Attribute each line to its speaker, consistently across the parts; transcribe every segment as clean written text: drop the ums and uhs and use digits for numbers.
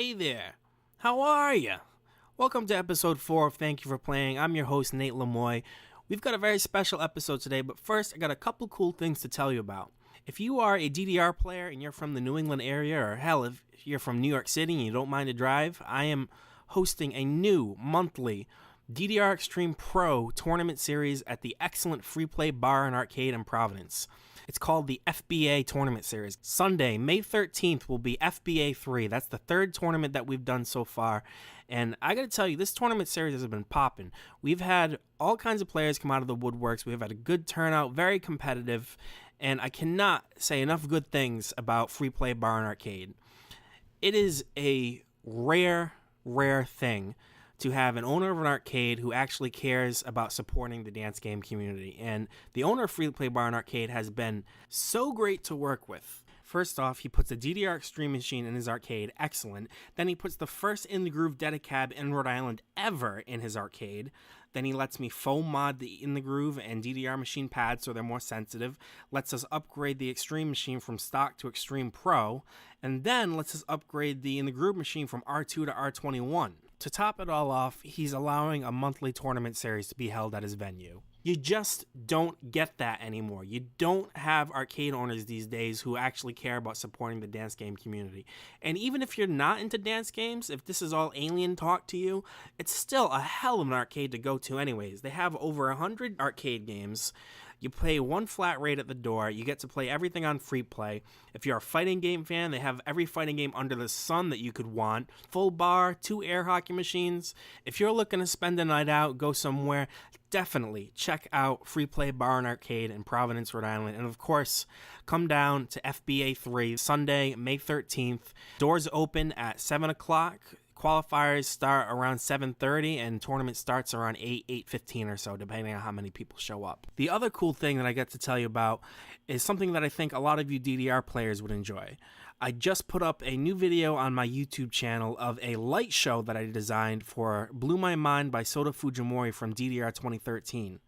Speaker 1: Hey there, how are ya? Welcome to episode 4 of Thank You For Playing. I'm your host, Nate Lemoi. We've got a very special episode today, but first, I got a couple cool things to tell you about. If you are a DDR player and you're from the New England area, or hell, if you're from New York City and you don't mind to drive, I am hosting a new monthly DDR Extreme Pro tournament series at the excellent free play bar and arcade in Providence. It's called the FBA Tournament Series. Sunday, May 13th will be FBA 3. That's the third tournament that we've done so far. And I gotta tell you, this tournament series has been popping. We've had all kinds of players come out of the woodworks. We've had a good turnout, very competitive. And I cannot say enough good things about free play bar and arcade. It is a rare thing to have an owner of an arcade who actually cares about supporting the dance game community. And the owner of Free Play Bar and Arcade has been so great to work with. First off, he puts a DDR Extreme machine in his arcade, excellent. Then he puts the first In the Groove Dedicab in Rhode Island ever in his arcade. Then he lets me foam mod the In the Groove and DDR machine pads so they're more sensitive. Lets us upgrade the Extreme machine from stock to Extreme Pro. And then lets us upgrade the In the Groove machine from R2 to R21. To top it all off, he's allowing a monthly tournament series to be held at his venue. You just don't get that anymore. You don't have arcade owners these days who actually care about supporting the dance game community. And even if you're not into dance games, if this is all alien talk to you, it's still a hell of an arcade to go to anyways. They have over 100 arcade games. You pay one flat rate at the door. You get to play everything on free play. If you're a fighting game fan, they have every fighting game under the sun that you could want. Full bar, 2 air hockey machines. If you're looking to spend a night out, go somewhere, definitely check out Free Play Bar and Arcade in Providence, Rhode Island. And of course, come down to FBA 3 Sunday, May 13th. Doors open at 7 o'clock. Qualifiers start around 7:30 and tournament starts around 8:15 or so, depending on how many people show up. The other cool thing that I get to tell you about is something that I think a lot of you DDR players would enjoy. I just put up a new video on my YouTube channel of a light show that I designed for Blew My Mind by Sota Fujimori from DDR 2013.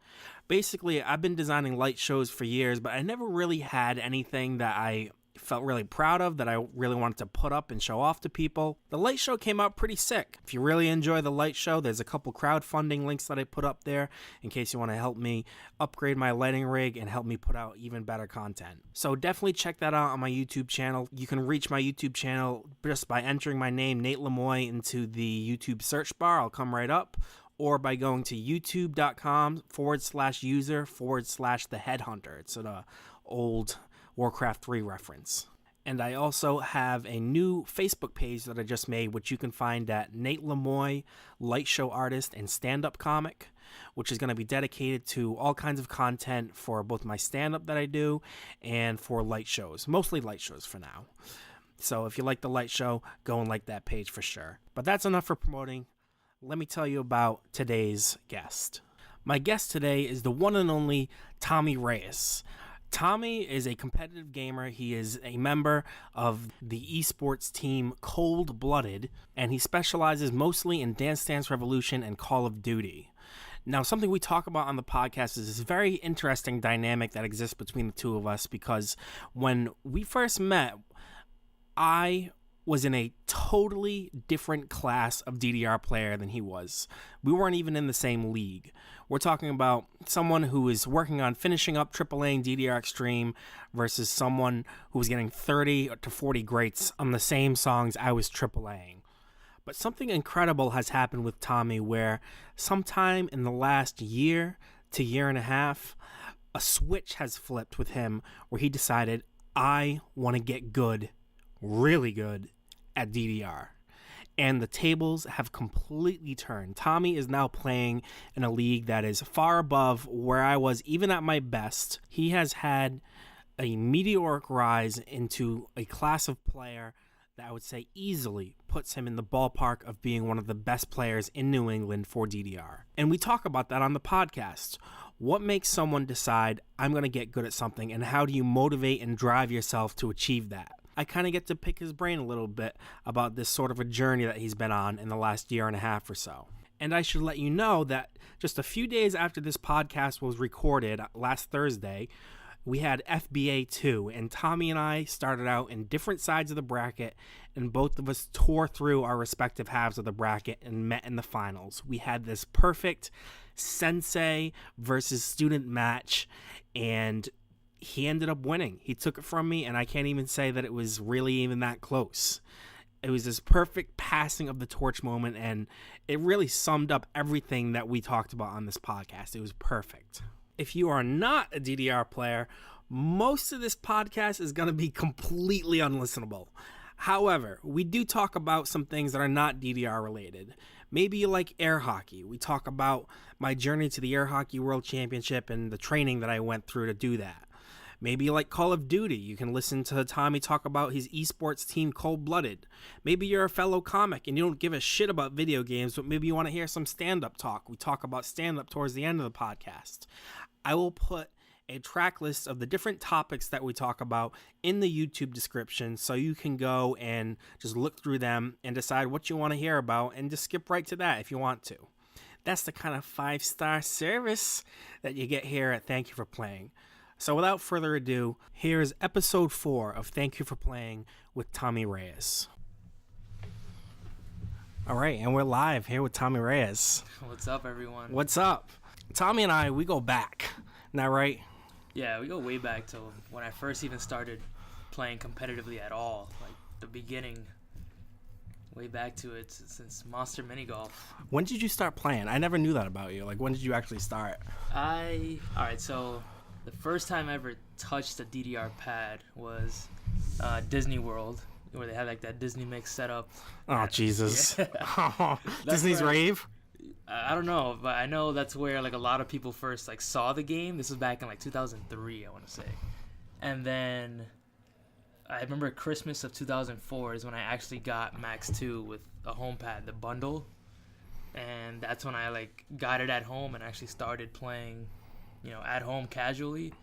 Speaker 1: Basically, I've been designing light shows for years, but I never really had anything that I felt really proud of, that I really wanted to put up and show off to people. The light show came out pretty sick. If you really enjoy the light show, there's a couple crowdfunding links that I put up there in case you want to help me upgrade my lighting rig and help me put out even better content. So definitely check that out on my YouTube channel. You can reach my YouTube channel just by entering my name, Nate Lemoi, into the YouTube search bar. I'll come right up. Or by going to youtube.com/user/the headhunter. It's an old Warcraft 3 reference. And I also have a new Facebook page that I just made, which you can find at Nate Lemoi, light show artist and stand-up comic, which is going to be dedicated to all kinds of content for both my stand-up that I do and for light shows, mostly light shows for now. So if you like the light show, go and like that page for sure. But that's enough for promoting. Let me tell you about today's guest. My guest today is the one and only Tommy Reyes. Tommy is a competitive gamer. He is a member of the esports team Cold Blooded, and he specializes mostly in Dance Dance Revolution and Call of Duty. Now, something we talk about on the podcast is this very interesting dynamic that exists between the two of us, because when we first met, I was in a totally different class of DDR player than he was. We weren't even in the same league. We're talking about someone who is working on finishing up AAA DDR Extreme versus someone who was getting 30 to 40 greats on the same songs I was AAAing. But something incredible has happened with Tommy, where sometime in the last year to year and a half, a switch has flipped with him where he decided, I want to get good, really good, at DDR. And the tables have completely turned. Tommy is now playing in a league that is far above where I was even at my best. He has had a meteoric rise into a class of player that I would say easily puts him in the ballpark of being one of the best players in New England for DDR. And we talk about that on the podcast. What makes someone decide, I'm going to get good at something, and how do you motivate and drive yourself to achieve that? I kind of get to pick his brain a little bit about this sort of a journey that he's been on in the last year and a half or so. And I should let you know that just a few days after this podcast was recorded last Thursday, we had FBA 2, and Tommy and I started out in different sides of the bracket, and both of us tore through our respective halves of the bracket and met in the finals. We had this perfect sensei versus student match, and he ended up winning. He took it from me, and I can't even say that it was really even that close. It was this perfect passing of the torch moment, and it really summed up everything that we talked about on this podcast. It was perfect. If you are not a DDR player, most of this podcast is going to be completely unlistenable. However, we do talk about some things that are not DDR related. Maybe you like air hockey. We talk about my journey to the Air Hockey World Championship and the training that I went through to do that. Maybe you like Call of Duty. You can listen to Tommy talk about his esports team Cold Blooded. Maybe you're a fellow comic and you don't give a shit about video games, but maybe you want to hear some stand-up talk. We talk about stand-up towards the end of the podcast. I will put a track list of the different topics that we talk about in the YouTube description, so you can go and just look through them and decide what you want to hear about and just skip right to that if you want to. That's the kind of 5-star service that you get here at Thank You For Playing. So without further ado, here's episode 4 of Thank You For Playing with Tommy Reyes. All right, and we're live here with Tommy Reyes.
Speaker 2: What's up, everyone?
Speaker 1: What's up? Tommy and I, we go back. Isn't that right?
Speaker 2: Yeah, we go way back to when I first even started playing competitively at all. Like the beginning, way back to it since Monster Mini Golf.
Speaker 1: When did you start playing? I never knew that about you. Like, when did you actually start?
Speaker 2: Alright, so the first time I ever touched a DDR pad was Disney World, where they had like that Disney Mix setup.
Speaker 1: Oh, Jesus. Yeah. Disney's Rave?
Speaker 2: I don't know, but I know that's where like a lot of people first like saw the game. This was back in like 2003, I want to say. And then I remember Christmas of 2004 is when I actually got Max 2 with a home pad, the bundle. And that's when I like got it at home and actually started playing, you know, at home casually.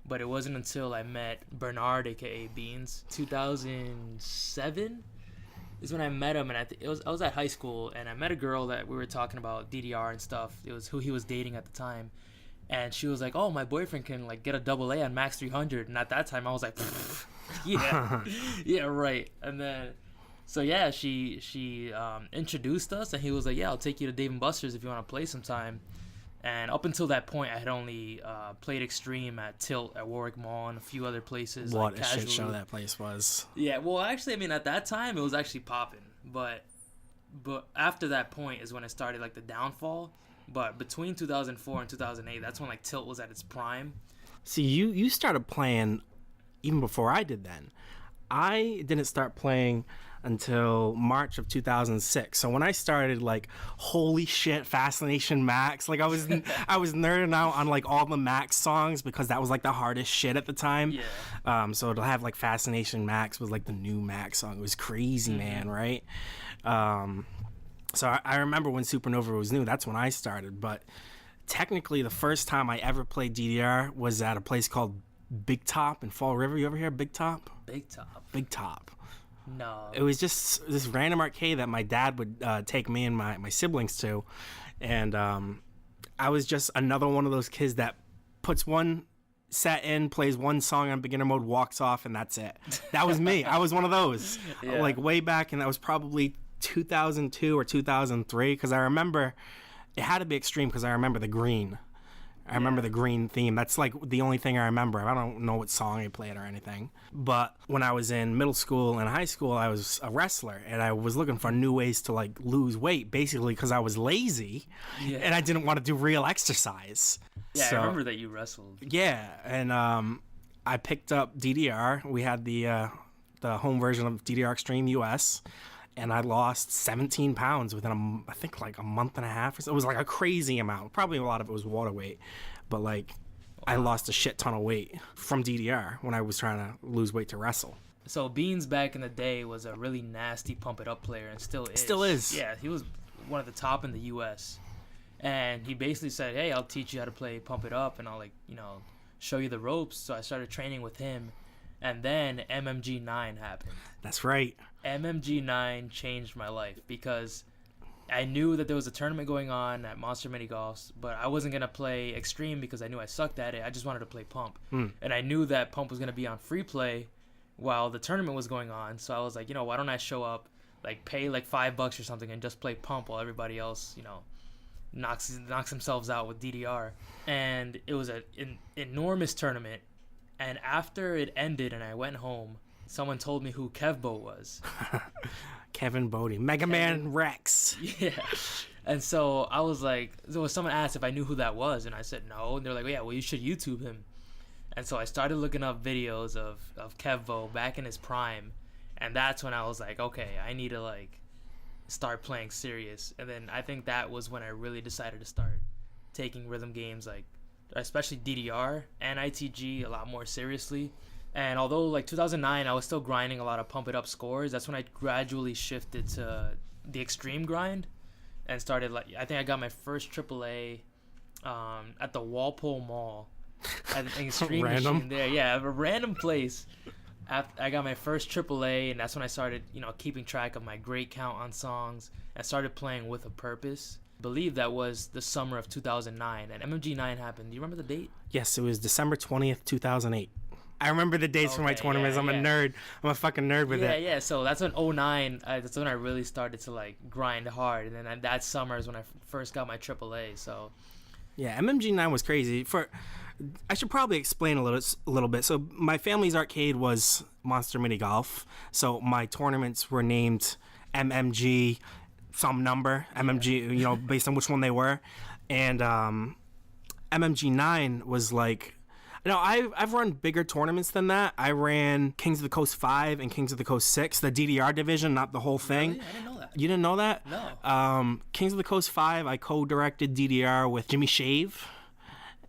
Speaker 2: But it wasn't until I met Bernard, aka Beans, 2007 is when I met him, and I was at high school, and I met a girl that we were talking about DDR and stuff. It was who he was dating at the time, and she was like, "Oh, my boyfriend can like get a AA on Max 300," and at that time I was like, "Yeah, yeah, right." And then, so yeah, she introduced us, and he was like, "Yeah, I'll take you to Dave and Buster's if you want to play sometime." And up until that point, I had only played Extreme at Tilt at Warwick Mall and a few other places.
Speaker 1: What
Speaker 2: like,
Speaker 1: a shit show that place was.
Speaker 2: Yeah, well, actually, I mean, at that time, it was actually popping. But after that point is when it started, like, the downfall. But between 2004 and 2008, that's when, like, Tilt was at its prime.
Speaker 1: See, you started playing even before I did then. I didn't start playing until March of 2006. So when I started, like, holy shit, Fascination Max, like I was nerding out on like all the Max songs because that was like the hardest shit at the time.
Speaker 2: Yeah.
Speaker 1: So to have like Fascination Max was like the new Max song. It was crazy, man, right? So I remember when Supernova was new, that's when I started. But technically the first time I ever played DDR was at a place called Big Top in Fall River. You ever hear of Big Top?
Speaker 2: Big Top.
Speaker 1: Big Top.
Speaker 2: No.
Speaker 1: It was just this random arcade that my dad would take me and my siblings to. And I was just another one of those kids that puts one set in, plays one song on beginner mode, walks off, and that's it. That was me. I was one of those. Yeah. Like way back, and that was probably 2002 or 2003, because I remember it had to be Extreme because I remember the green. I remember the green theme. That's like the only thing I remember. I don't know what song I played or anything. But when I was in middle school and high school, I was a wrestler, and I was looking for new ways to like lose weight, basically because I was lazy and I didn't want to do real exercise.
Speaker 2: Yeah, so, I remember that you wrestled.
Speaker 1: Yeah, and I picked up DDR. We had the home version of DDR Extreme US. And I lost 17 pounds within, I think, like a month and a half. It was like a crazy amount. Probably a lot of it was water weight. But, like, I lost a shit ton of weight from DDR when I was trying to lose weight to wrestle.
Speaker 2: So, Beans back in the day was a really nasty pump-it-up player and still is.
Speaker 1: Still is.
Speaker 2: Yeah, he was one of the top in the U.S. And he basically said, hey, I'll teach you how to play pump-it-up, and I'll, like, you know, show you the ropes. So I started training with him. And then MMG9 happened.
Speaker 1: That's right.
Speaker 2: MMG9 changed my life because I knew that there was a tournament going on at Monster Mini Golfs, but I wasn't going to play Extreme because I knew I sucked at it. I just wanted to play Pump. And I knew that Pump was going to be on free play while the tournament was going on. So I was like, why don't I show up, like pay like $5 or something and just play Pump while everybody else, knocks themselves out with DDR. And it was an enormous tournament. And after it ended and I went home, someone told me who Kevbo was.
Speaker 1: Kevin Bodie, Mega Man Rex.
Speaker 2: Yeah. And so I was like, someone asked if I knew who that was, and I said no. And they're like, yeah, well, you should YouTube him. And so I started looking up videos of Kevbo back in his prime, and that's when I was like, okay, I need to like start playing serious. And then I think that was when I really decided to start taking rhythm games, like especially DDR and ITG, a lot more seriously. And although like 2009, I was still grinding a lot of Pump It Up scores, that's when I gradually shifted to the extreme grind and started like, I think I got my first AAA at the Walpole Mall at an extreme machine there. Yeah, a random place. I got my first AAA, and that's when I started, keeping track of my grade count on songs and started playing with a purpose. I believe that was the summer of 2009, and MMG9 happened. Do you remember the date?
Speaker 1: Yes, it was December 20th, 2008. I remember the dates for my tournaments. I'm a nerd. I'm a fucking nerd with it.
Speaker 2: Yeah. So that's when 2009. That's when I really started to like grind hard, and then that summer is when I first got my AAA. So
Speaker 1: yeah, MMG9 was crazy. I should probably explain a little bit. So my family's arcade was Monster Mini Golf. So my tournaments were named MMG, some number MMG. Based on which one they were, and MMG9 was like. I've run bigger tournaments than that. I ran Kings of the Coast 5 and Kings of the Coast 6, the DDR division, not the whole thing.
Speaker 2: Really? I didn't know that.
Speaker 1: You didn't know that?
Speaker 2: No.
Speaker 1: Kings of the Coast 5, I co-directed DDR with Jimmy Shave.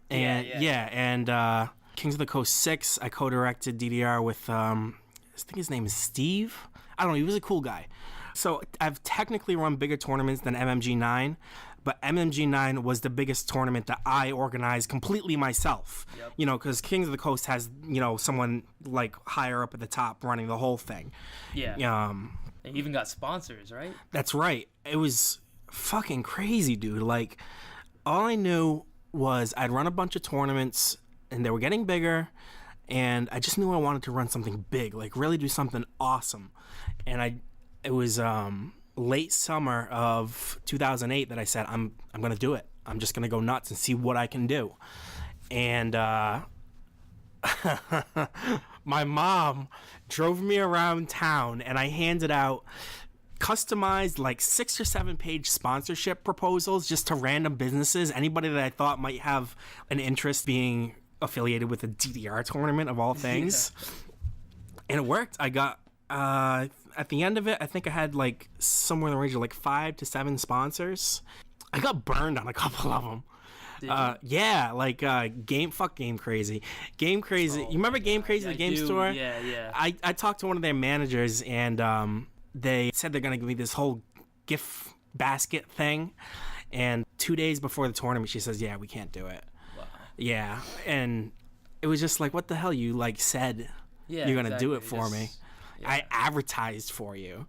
Speaker 1: And and Kings of the Coast 6, I co-directed DDR with, I think his name is Steve. I don't know, he was a cool guy. So I've technically run bigger tournaments than MMG9. But MMG9 was the biggest tournament that I organized completely myself. Yep. Because Kings of the Coast has, someone like higher up at the top running the whole thing.
Speaker 2: Yeah. And even got sponsors, right?
Speaker 1: That's right. It was fucking crazy, dude. Like, all I knew was I'd run a bunch of tournaments and they were getting bigger. And I just knew I wanted to run something big, like really do something awesome. And it was, late summer of 2008 that I said, I'm going to do it. I'm just going to go nuts and see what I can do. And my mom drove me around town and I handed out customized like 6 or 7 page sponsorship proposals just to random businesses, anybody that I thought might have an interest being affiliated with a DDR tournament of all things. Yeah. And it worked. I got at the end of it, I think I had like somewhere in the range of like 5 to 7 sponsors. I got burned on a couple of them. Yeah, like Game Crazy. Game Crazy. You remember Game Crazy, the game store?
Speaker 2: Yeah.
Speaker 1: I talked to one of their managers, and they said they're gonna give me this whole gift basket thing. And 2 days before the tournament, she says, "Yeah, we can't do it." Wow. Yeah, and it was just like, what the hell? You like said you're gonna do it for me. Yeah. I advertised for you.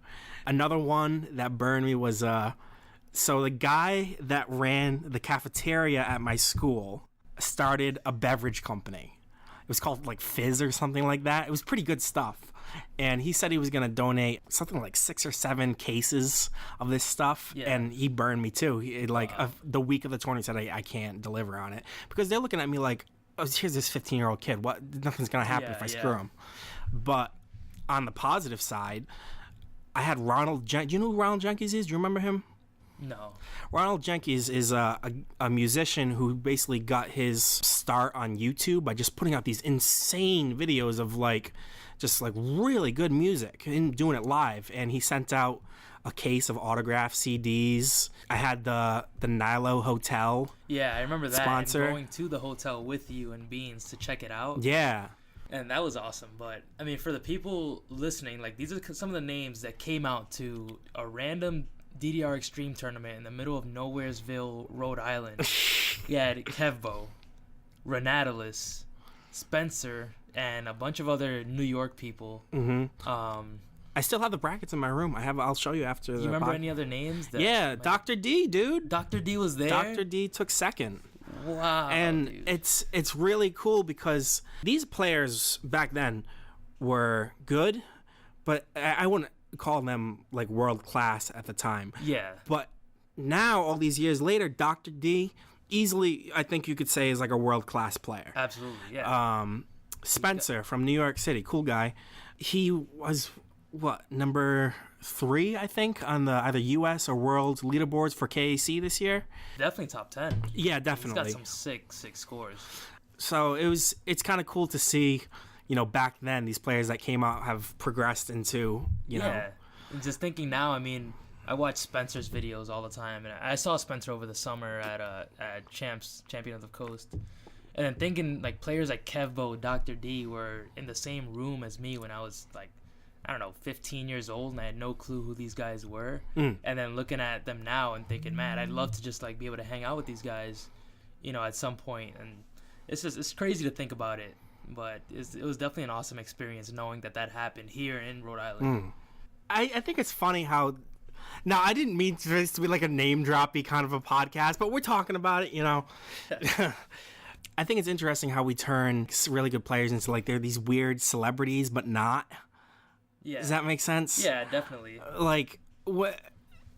Speaker 1: Another one that burned me was so the guy that ran the cafeteria at my school started a beverage company. It was called like Fizz or something like that. It was pretty good stuff. And he said he was going to donate something like 6 or 7 cases of this stuff. Yeah. And he burned me too. The week of the tournament, he said, I can't deliver on it. Because they're looking at me like, oh, here's this 15-year-old kid. Nothing's going to happen if I screw him. But on the positive side, I had Ronald Do you know who Ronald Jenkins is? Do you remember him?
Speaker 2: No.
Speaker 1: Ronald Jenkins is a musician who basically got his start on YouTube by just putting out these insane videos of just really good music and doing it live. And he sent out a case of autographed CDs. I had the Nilo Hotel.
Speaker 2: Yeah, I remember that.
Speaker 1: Sponsor.
Speaker 2: And going to the hotel with you and Beans to check it out.
Speaker 1: Yeah.
Speaker 2: And that was awesome. But I mean, for the people listening, these are some of the names that came out to a random DDR Extreme tournament in the middle of Nowheresville, Rhode Island. Yeah, Kevbo, Renatalis, Spencer, and a bunch of other New York people.
Speaker 1: Mm-hmm. I still have the brackets in my room. I'll show you after.
Speaker 2: Do you remember any other names?
Speaker 1: Yeah, Dr. D, dude.
Speaker 2: Dr. D was there.
Speaker 1: Dr. D took second.
Speaker 2: Wow.
Speaker 1: And
Speaker 2: dude.
Speaker 1: it's really cool because these players back then were good, but I wouldn't call them like world class at the time.
Speaker 2: Yeah.
Speaker 1: But now, all these years later, Dr. D easily, I think you could say, is like a world class player.
Speaker 2: Absolutely, yeah.
Speaker 1: Spencer from New York City, cool guy. He was number 3, I think, on the either U.S. or world leaderboards for KAC this year.
Speaker 2: Definitely top 10.
Speaker 1: Yeah, definitely.
Speaker 2: He's got some sick scores.
Speaker 1: So it's kind of cool to see, back then these players that came out have progressed into, you know.
Speaker 2: And just thinking now, I mean, I watch Spencer's videos all the time, and I saw Spencer over the summer at Champion of the Coast. And then thinking like players like Kevbo, Dr. D were in the same room as me when I was like, I don't know, 15 years old, and I had no clue who these guys were. And then looking at them now and thinking, man, I'd love to just like be able to hang out with these guys, at some point. And it's crazy to think about it, but it was definitely an awesome experience knowing that happened here in Rhode Island.
Speaker 1: I think it's funny how. Now, I didn't mean for this to be like a name droppy kind of a podcast, but we're talking about it, I think it's interesting how we turn really good players into like they're these weird celebrities, but not.
Speaker 2: Yeah.
Speaker 1: Does that make sense?
Speaker 2: Yeah, definitely.
Speaker 1: Like, what?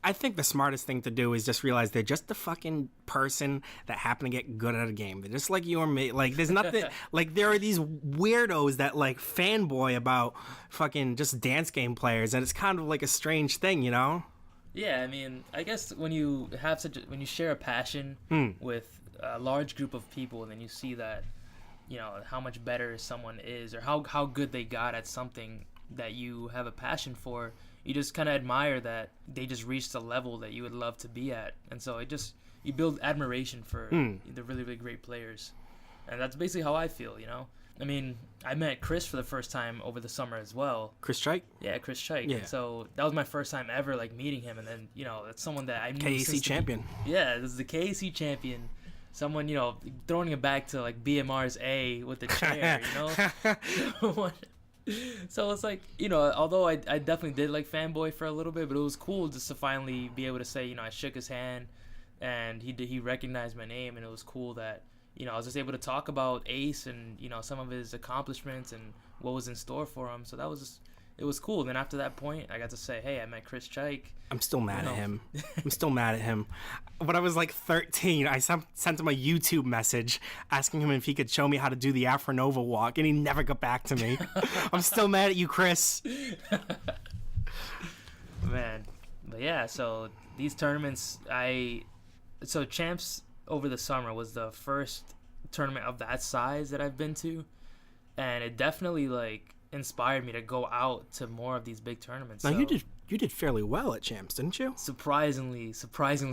Speaker 1: I think the smartest thing to do is just realize they're just the fucking person that happened to get good at a game. They're just like you or me. Like, there's nothing. Like, there are these weirdos that like fanboy about fucking just dance game players, and it's kind of like a strange thing,
Speaker 2: Yeah, I mean, I guess when you share a passion with a large group of people, and then you see that, how much better someone is, or how good they got at something that you have a passion for, you just kind of admire that they just reached a level that you would love to be at. And so you build admiration for the really, really great players. And that's basically how I feel, I mean, I met Chris for the first time over the summer as well.
Speaker 1: Chris Chaik?
Speaker 2: Yeah, Chris Chaik.
Speaker 1: Yeah.
Speaker 2: And so that was my first time ever like meeting him, and then that's someone that I knew
Speaker 1: KAC champion.
Speaker 2: Yeah, this is the KAC champion. Someone throwing it back to like BMR's A with the chair, So it's like although I definitely did like Fanboy for a little bit, but it was cool just to finally be able to say I shook his hand, and he recognized my name, and it was cool that. I was just able to talk about Ace and, some of his accomplishments and what was in store for him. So it was cool. And then after that point, I got to say, hey, I met Chris Chaik.
Speaker 1: I'm still mad at him. I'm still mad at him. When I was like 13, I sent him a YouTube message asking him if he could show me how to do the Afro Nova walk, and he never got back to me. I'm still mad at you, Chris.
Speaker 2: Man. But yeah, so these tournaments, so Champs over the summer was the first tournament of that size that I've been to, and it definitely like inspired me to go out to more of these big tournaments.
Speaker 1: Now you did fairly well at Champs, didn't you?
Speaker 2: Surprisingly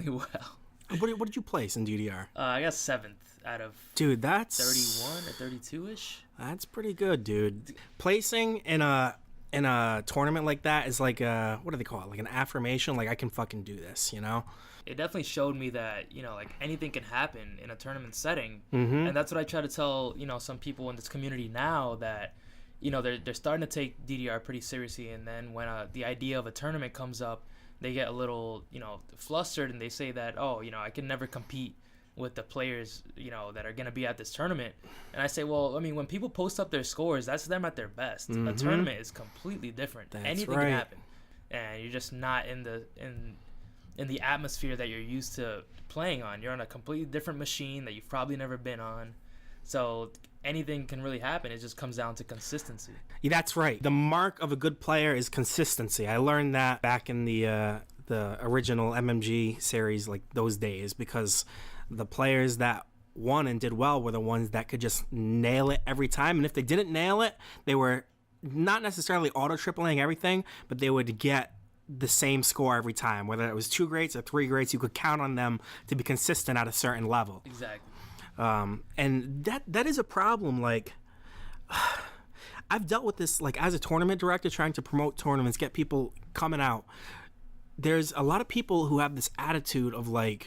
Speaker 2: well.
Speaker 1: What did you place in DDR?
Speaker 2: I got 7th out of
Speaker 1: dude. That's
Speaker 2: 31 or 32ish.
Speaker 1: That's pretty good, dude. Placing in a tournament like that is like what do they call it? Like an affirmation. Like I can fucking do this,
Speaker 2: It definitely showed me that, like anything can happen in a tournament setting. And that's what I try to tell, some people in this community now that, they're starting to take DDR pretty seriously. And then when the idea of a tournament comes up, they get a little, flustered, and they say that, oh, I can never compete with the players, that are going to be at this tournament. And I say, well, I mean, when people post up their scores, that's them at their best. A tournament is completely different. Anything can happen. And you're just not in the atmosphere that you're used to playing on. You're on a completely different machine that you've probably never been on. So anything can really happen. It just comes down to consistency.
Speaker 1: Yeah, that's right. The mark of a good player is consistency. I learned that back in the original MMG series, like those days, because the players that won and did well were the ones that could just nail it every time. And if they didn't nail it, they were not necessarily auto-tripling everything, but they would get the same score every time. Whether it was 2 greats or 3 greats, you could count on them to be consistent at a certain level.
Speaker 2: Exactly.
Speaker 1: And that is a problem. Like, I've dealt with this, like, as a tournament director, trying to promote tournaments, get people coming out. There's a lot of people who have this attitude of, like,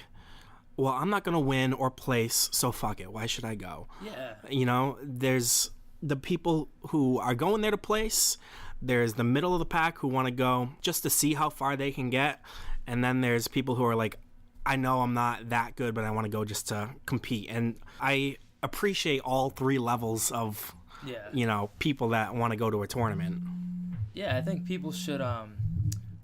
Speaker 1: well, I'm not going to win or place, so fuck it. Why should I go?
Speaker 2: Yeah.
Speaker 1: There's the people who are going there to place, There's the middle of the pack who want to go just to see how far they can get. And then there's people who are like, I know I'm not that good, but I want to go just to compete. And I appreciate all three levels of, people that want to go to a tournament.
Speaker 2: Yeah, I think people should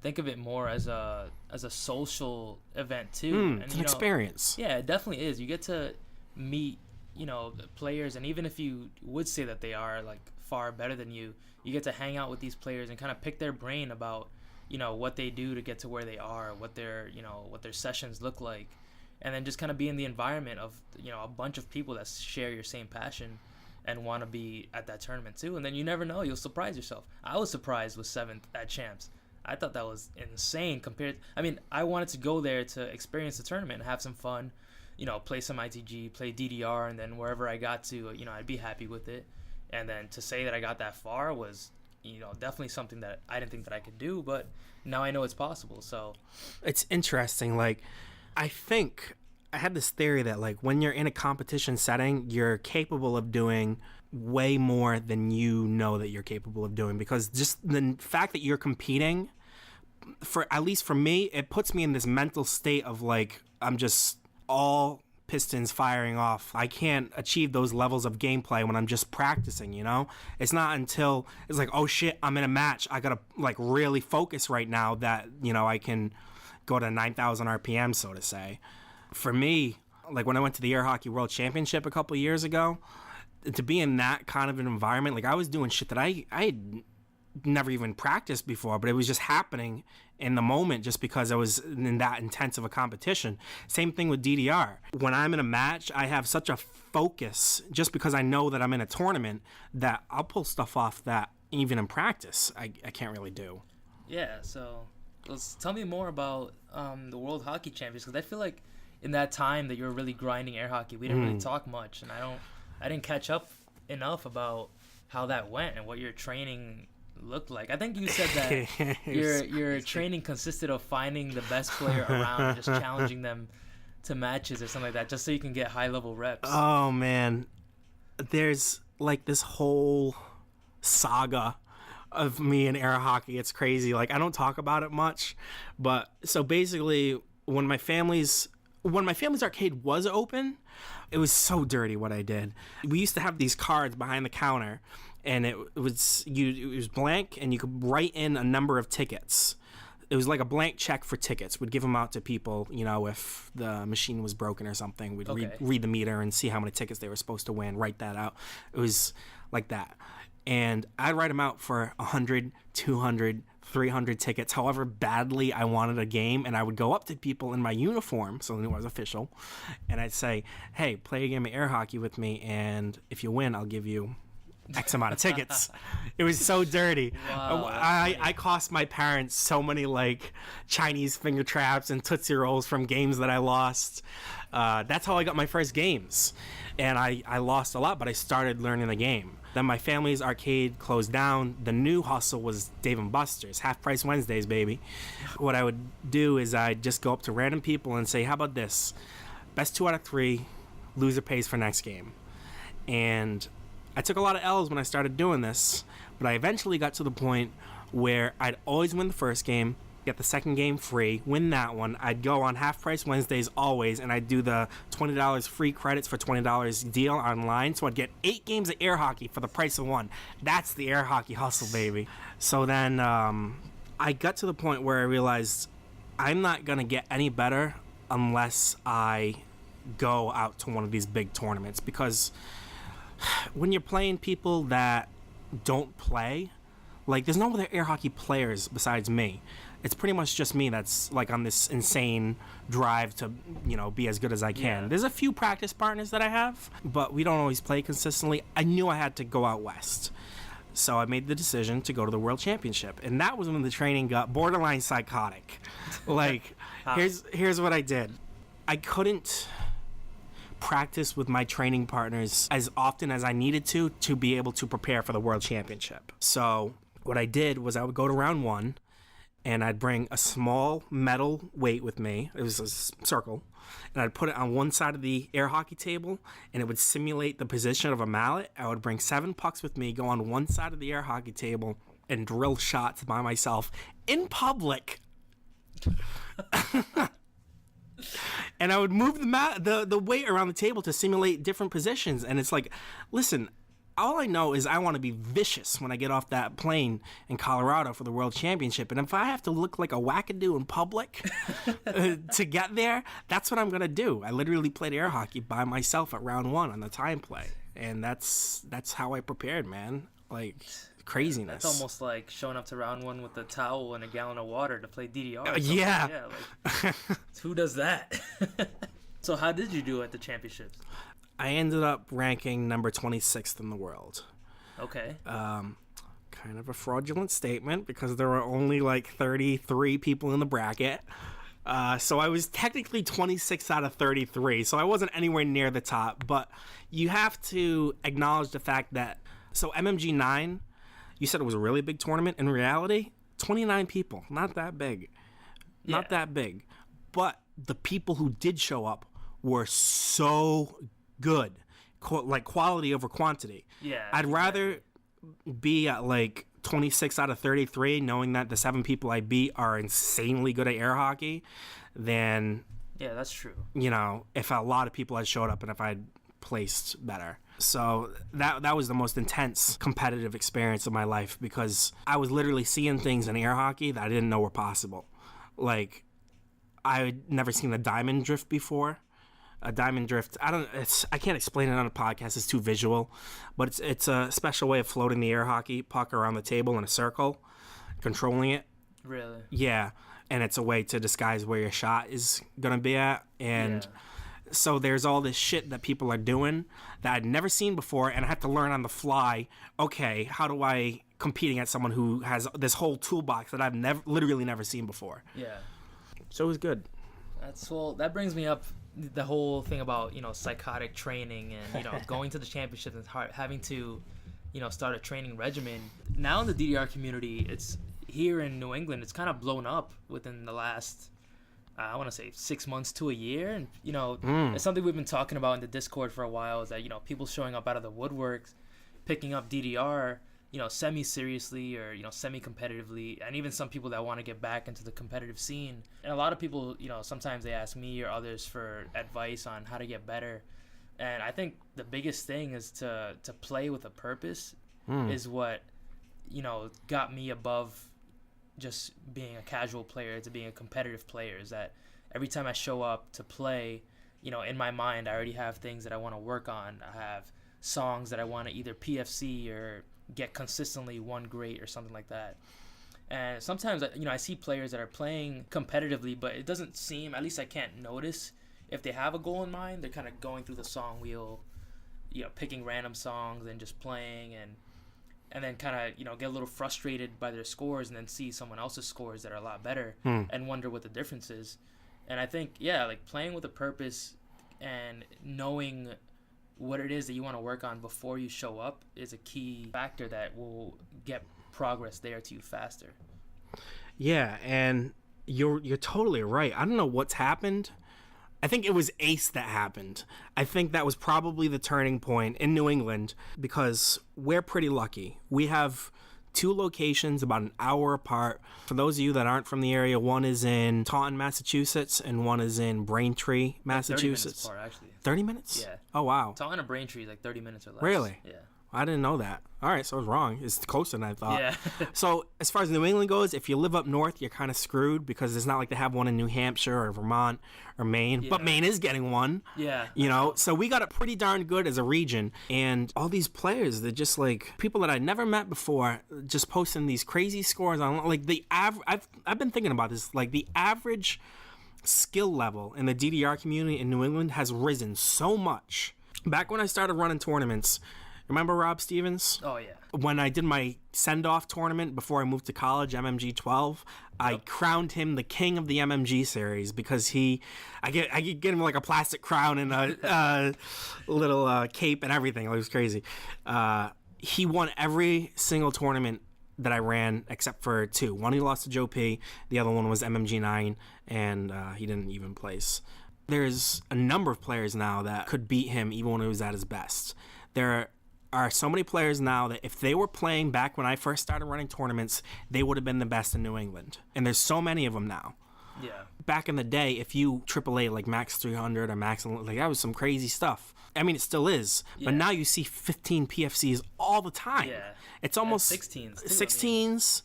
Speaker 2: think of it more as a social event too.
Speaker 1: It's an experience.
Speaker 2: Yeah, it definitely is. You get to meet, players, and even if you would say that they are like far better than you, you get to hang out with these players and kind of pick their brain about, what they do to get to where they are, what their sessions look like, and then just kind of be in the environment of, a bunch of people that share your same passion and want to be at that tournament too. And then you never know, you'll surprise yourself. I was surprised with 7th at Champs. I thought that was insane I wanted to go there to experience the tournament and have some fun, play some ITG, play DDR, and then wherever I got to, I'd be happy with it. And then to say that I got that far was, definitely something that I didn't think that I could do, but now I know it's possible. So
Speaker 1: it's interesting. Like, I think I had this theory that, like, when you're in a competition setting, you're capable of doing way more than you know that you're capable of doing, because just the fact that you're competing, at least for me, it puts me in this mental state of, like, I'm just all pistons firing off. I can't achieve those levels of gameplay when I'm just practicing, It's not until it's like, oh shit, I'm in a match, I gotta like really focus right now that, I can go to 9,000 RPM, so to say. For me, like when I went to the Air Hockey World Championship a couple years ago, to be in that kind of an environment, like I was doing shit that I had never even practiced before, but it was just happening in the moment just because I was in that intense of a competition. Same thing with DDR. When I'm in a match, I have such a focus just because I know that I'm in a tournament that I'll pull stuff off that even in practice I can't really do.
Speaker 2: Yeah, so tell me more about the World Hockey Champions, because I feel like in that time that you were really grinding air hockey, we didn't really talk much, and I didn't catch up enough about how that went and what your training looked like. I think you said that your training consisted of finding the best player around and just challenging them to matches or something like that, just so you can get high level reps.
Speaker 1: Oh man, there's like this whole saga of me in air hockey. It's crazy. Like, I don't talk about it much, but so basically when my family's arcade was open, it was so dirty what I did. We used to have these cards behind the counter, and it was blank, and you could write in a number of tickets. It was like a blank check for tickets. We'd give them out to people, if the machine was broken or something. We'd read the meter and see how many tickets they were supposed to win, write that out. It was like that. And I'd write them out for 100, 200, 300 tickets, however badly I wanted a game, and I would go up to people in my uniform, so I knew I was official, and I'd say, hey, play a game of air hockey with me, and if you win, I'll give you X amount of tickets. It was so dirty.
Speaker 2: Wow,
Speaker 1: I cost my parents so many like Chinese finger traps and Tootsie Rolls from games that I lost. That's how I got my first games, and I lost a lot, but I started learning the game. Then my family's arcade closed down. The new hustle was Dave & Buster's, half price Wednesdays, baby. What I would do is I'd just go up to random people and say, how about this? Best 2 out of 3, loser pays for next game. And I took a lot of L's when I started doing this, but I eventually got to the point where I'd always win the first game, get the second game free, win that one. I'd go on half price Wednesdays always, and I'd do the $20 free credits for $20 deal online, so I'd get 8 games of air hockey for the price of 1. That's the air hockey hustle, baby. So then I got to the point where I realized I'm not gonna get any better unless I go out to one of these big tournaments, because when you're playing people that don't play, like, there's no other air hockey players besides me. It's pretty much just me that's like on this insane drive to, be as good as I can.
Speaker 2: Yeah.
Speaker 1: There's a few practice partners that I have, but we don't always play consistently. I knew I had to go out west, so I made the decision to go to the World Championship, and that was when the training got borderline psychotic. Like, here's what I did. I couldn't practice with my training partners as often as I needed to be able to prepare for the World Championship. So what I did was I would go to round 1, and I'd bring a small metal weight with me. It was a circle, and I'd put it on one side of the air hockey table, and it would simulate the position of a mallet. I would bring 7 pucks with me, go on one side of the air hockey table, and drill shots by myself in public. And I would move the weight around the table to simulate different positions. And it's like, listen, all I know is I want to be vicious when I get off that plane in Colorado for the World Championship. And if I have to look like a wackadoo in public to get there, that's what I'm going to do. I literally played air hockey by myself at round 1 on the time play. And that's how I prepared, man. Like, craziness.
Speaker 2: That's almost like showing up to round 1 with a towel and a gallon of water to play DDR.
Speaker 1: Yeah.
Speaker 2: Like, who does that? So how did you do at the championships?
Speaker 1: I ended up ranking number 26th in the world.
Speaker 2: Okay.
Speaker 1: Kind of a fraudulent statement because there were only like 33 people in the bracket. So I was technically 26 out of 33. So I wasn't anywhere near the top. But you have to acknowledge the fact that, so MMG 9, you said it was a really big tournament. In reality, 29 people. Not that big. Not that big. But the people who did show up were so good, like quality over quantity.
Speaker 2: Yeah.
Speaker 1: I'd rather be at like 26 out of 33 knowing that the 7 people I beat are insanely good at air hockey than,
Speaker 2: yeah, that's true.
Speaker 1: You know, if a lot of people had showed up and if I'd placed better. So that was the most intense competitive experience of my life because I was literally seeing things in air hockey that I didn't know were possible. Like, I'd never seen a diamond drift before. A diamond drift, I can't explain it on a podcast, it's too visual, but it's a special way of floating the air hockey puck around the table in a circle, controlling it.
Speaker 2: Really?
Speaker 1: Yeah, and it's a way to disguise where your shot is going to be at, and so there's all this shit that people are doing that I'd never seen before, and I had to learn on the fly, okay, how do I competing at someone who has this whole toolbox that I've literally never seen before.
Speaker 2: Yeah.
Speaker 1: So it was good.
Speaker 2: That brings me up the whole thing about, you know, psychotic training and, you know, going to the championships and having to, you know, start a training regimen. Now in the DDR community, it's here in New England, it's kind of blown up within the last, I want to say 6 months to a year. And, you know, it's something we've been talking about in the Discord for a while is that, you know, people showing up out of the woodworks, picking up DDR, you know, semi-seriously or, you know, semi-competitively, and even some people that want to get back into the competitive scene. And a lot of people, you know, sometimes they ask me or others for advice on how to get better. And I think the biggest thing is to play with a purpose is what, you know, got me above just being a casual player to being a competitive player. Is that every time I show up to play, you know, in my mind, I already have things that I want to work on. I have songs that I want to either PFC or get consistently one great or something like that. And sometimes, you know, I see players that are playing competitively, but it doesn't seem, at least I can't notice, if they have a goal in mind, they're kind of going through the song wheel, you know, picking random songs and just playing and then kind of, you know, get a little frustrated by their scores and then see someone else's scores that are a lot better and wonder what the difference is. And I think, yeah, like playing with a purpose and knowing what it is that you want to work on before you show up is a key factor that will get progress there to you faster.
Speaker 1: Yeah, and you're totally right. I don't know what's happened. I think it was Ace that happened. I think that was probably the turning point in New England because we're pretty lucky. We have 2 locations about an hour apart. For those of you that aren't from the area, one is in Taunton, Massachusetts, and one is in Braintree, Massachusetts.
Speaker 2: 30 minutes apart, actually.
Speaker 1: 30 minutes?
Speaker 2: Yeah.
Speaker 1: Oh, wow.
Speaker 2: Taunton and Braintree is like 30 minutes or less.
Speaker 1: Really?
Speaker 2: Yeah.
Speaker 1: I didn't know that. All right, so I was wrong. It's closer than I thought.
Speaker 2: Yeah.
Speaker 1: So as far as New England goes, if you live up north, you're kind of screwed because it's not like they have one in New Hampshire or Vermont or Maine. Yeah. But Maine is getting one.
Speaker 2: Yeah.
Speaker 1: You know, so we got it pretty darn good as a region. And all these players, they're just like people that I never met before, just posting these crazy scores on like the average. I've been thinking about this. Like the average skill level in the DDR community in New England has risen so much. Back when I started running tournaments, remember Rob Stevens?
Speaker 2: Oh, yeah.
Speaker 1: When I did my send-off tournament before I moved to college, MMG 12, I crowned him the king of the MMG series because I could get him like a plastic crown and a little cape and everything. It was crazy. He won every single tournament that I ran except for 2. One he lost to Joe P. The other one was MMG 9, and he didn't even place. There's a number of players now that could beat him even when he was at his best. There are so many players now that if they were playing back when I first started running tournaments, they would have been the best in New England. And there's so many of them now.
Speaker 2: Yeah.
Speaker 1: Back in the day, if you AAA like Max 300 or Max, like that was some crazy stuff. I mean, it still is. Yeah. But now you see 15 PFCs all the time. Yeah. It's almost
Speaker 2: 16s.
Speaker 1: 16s.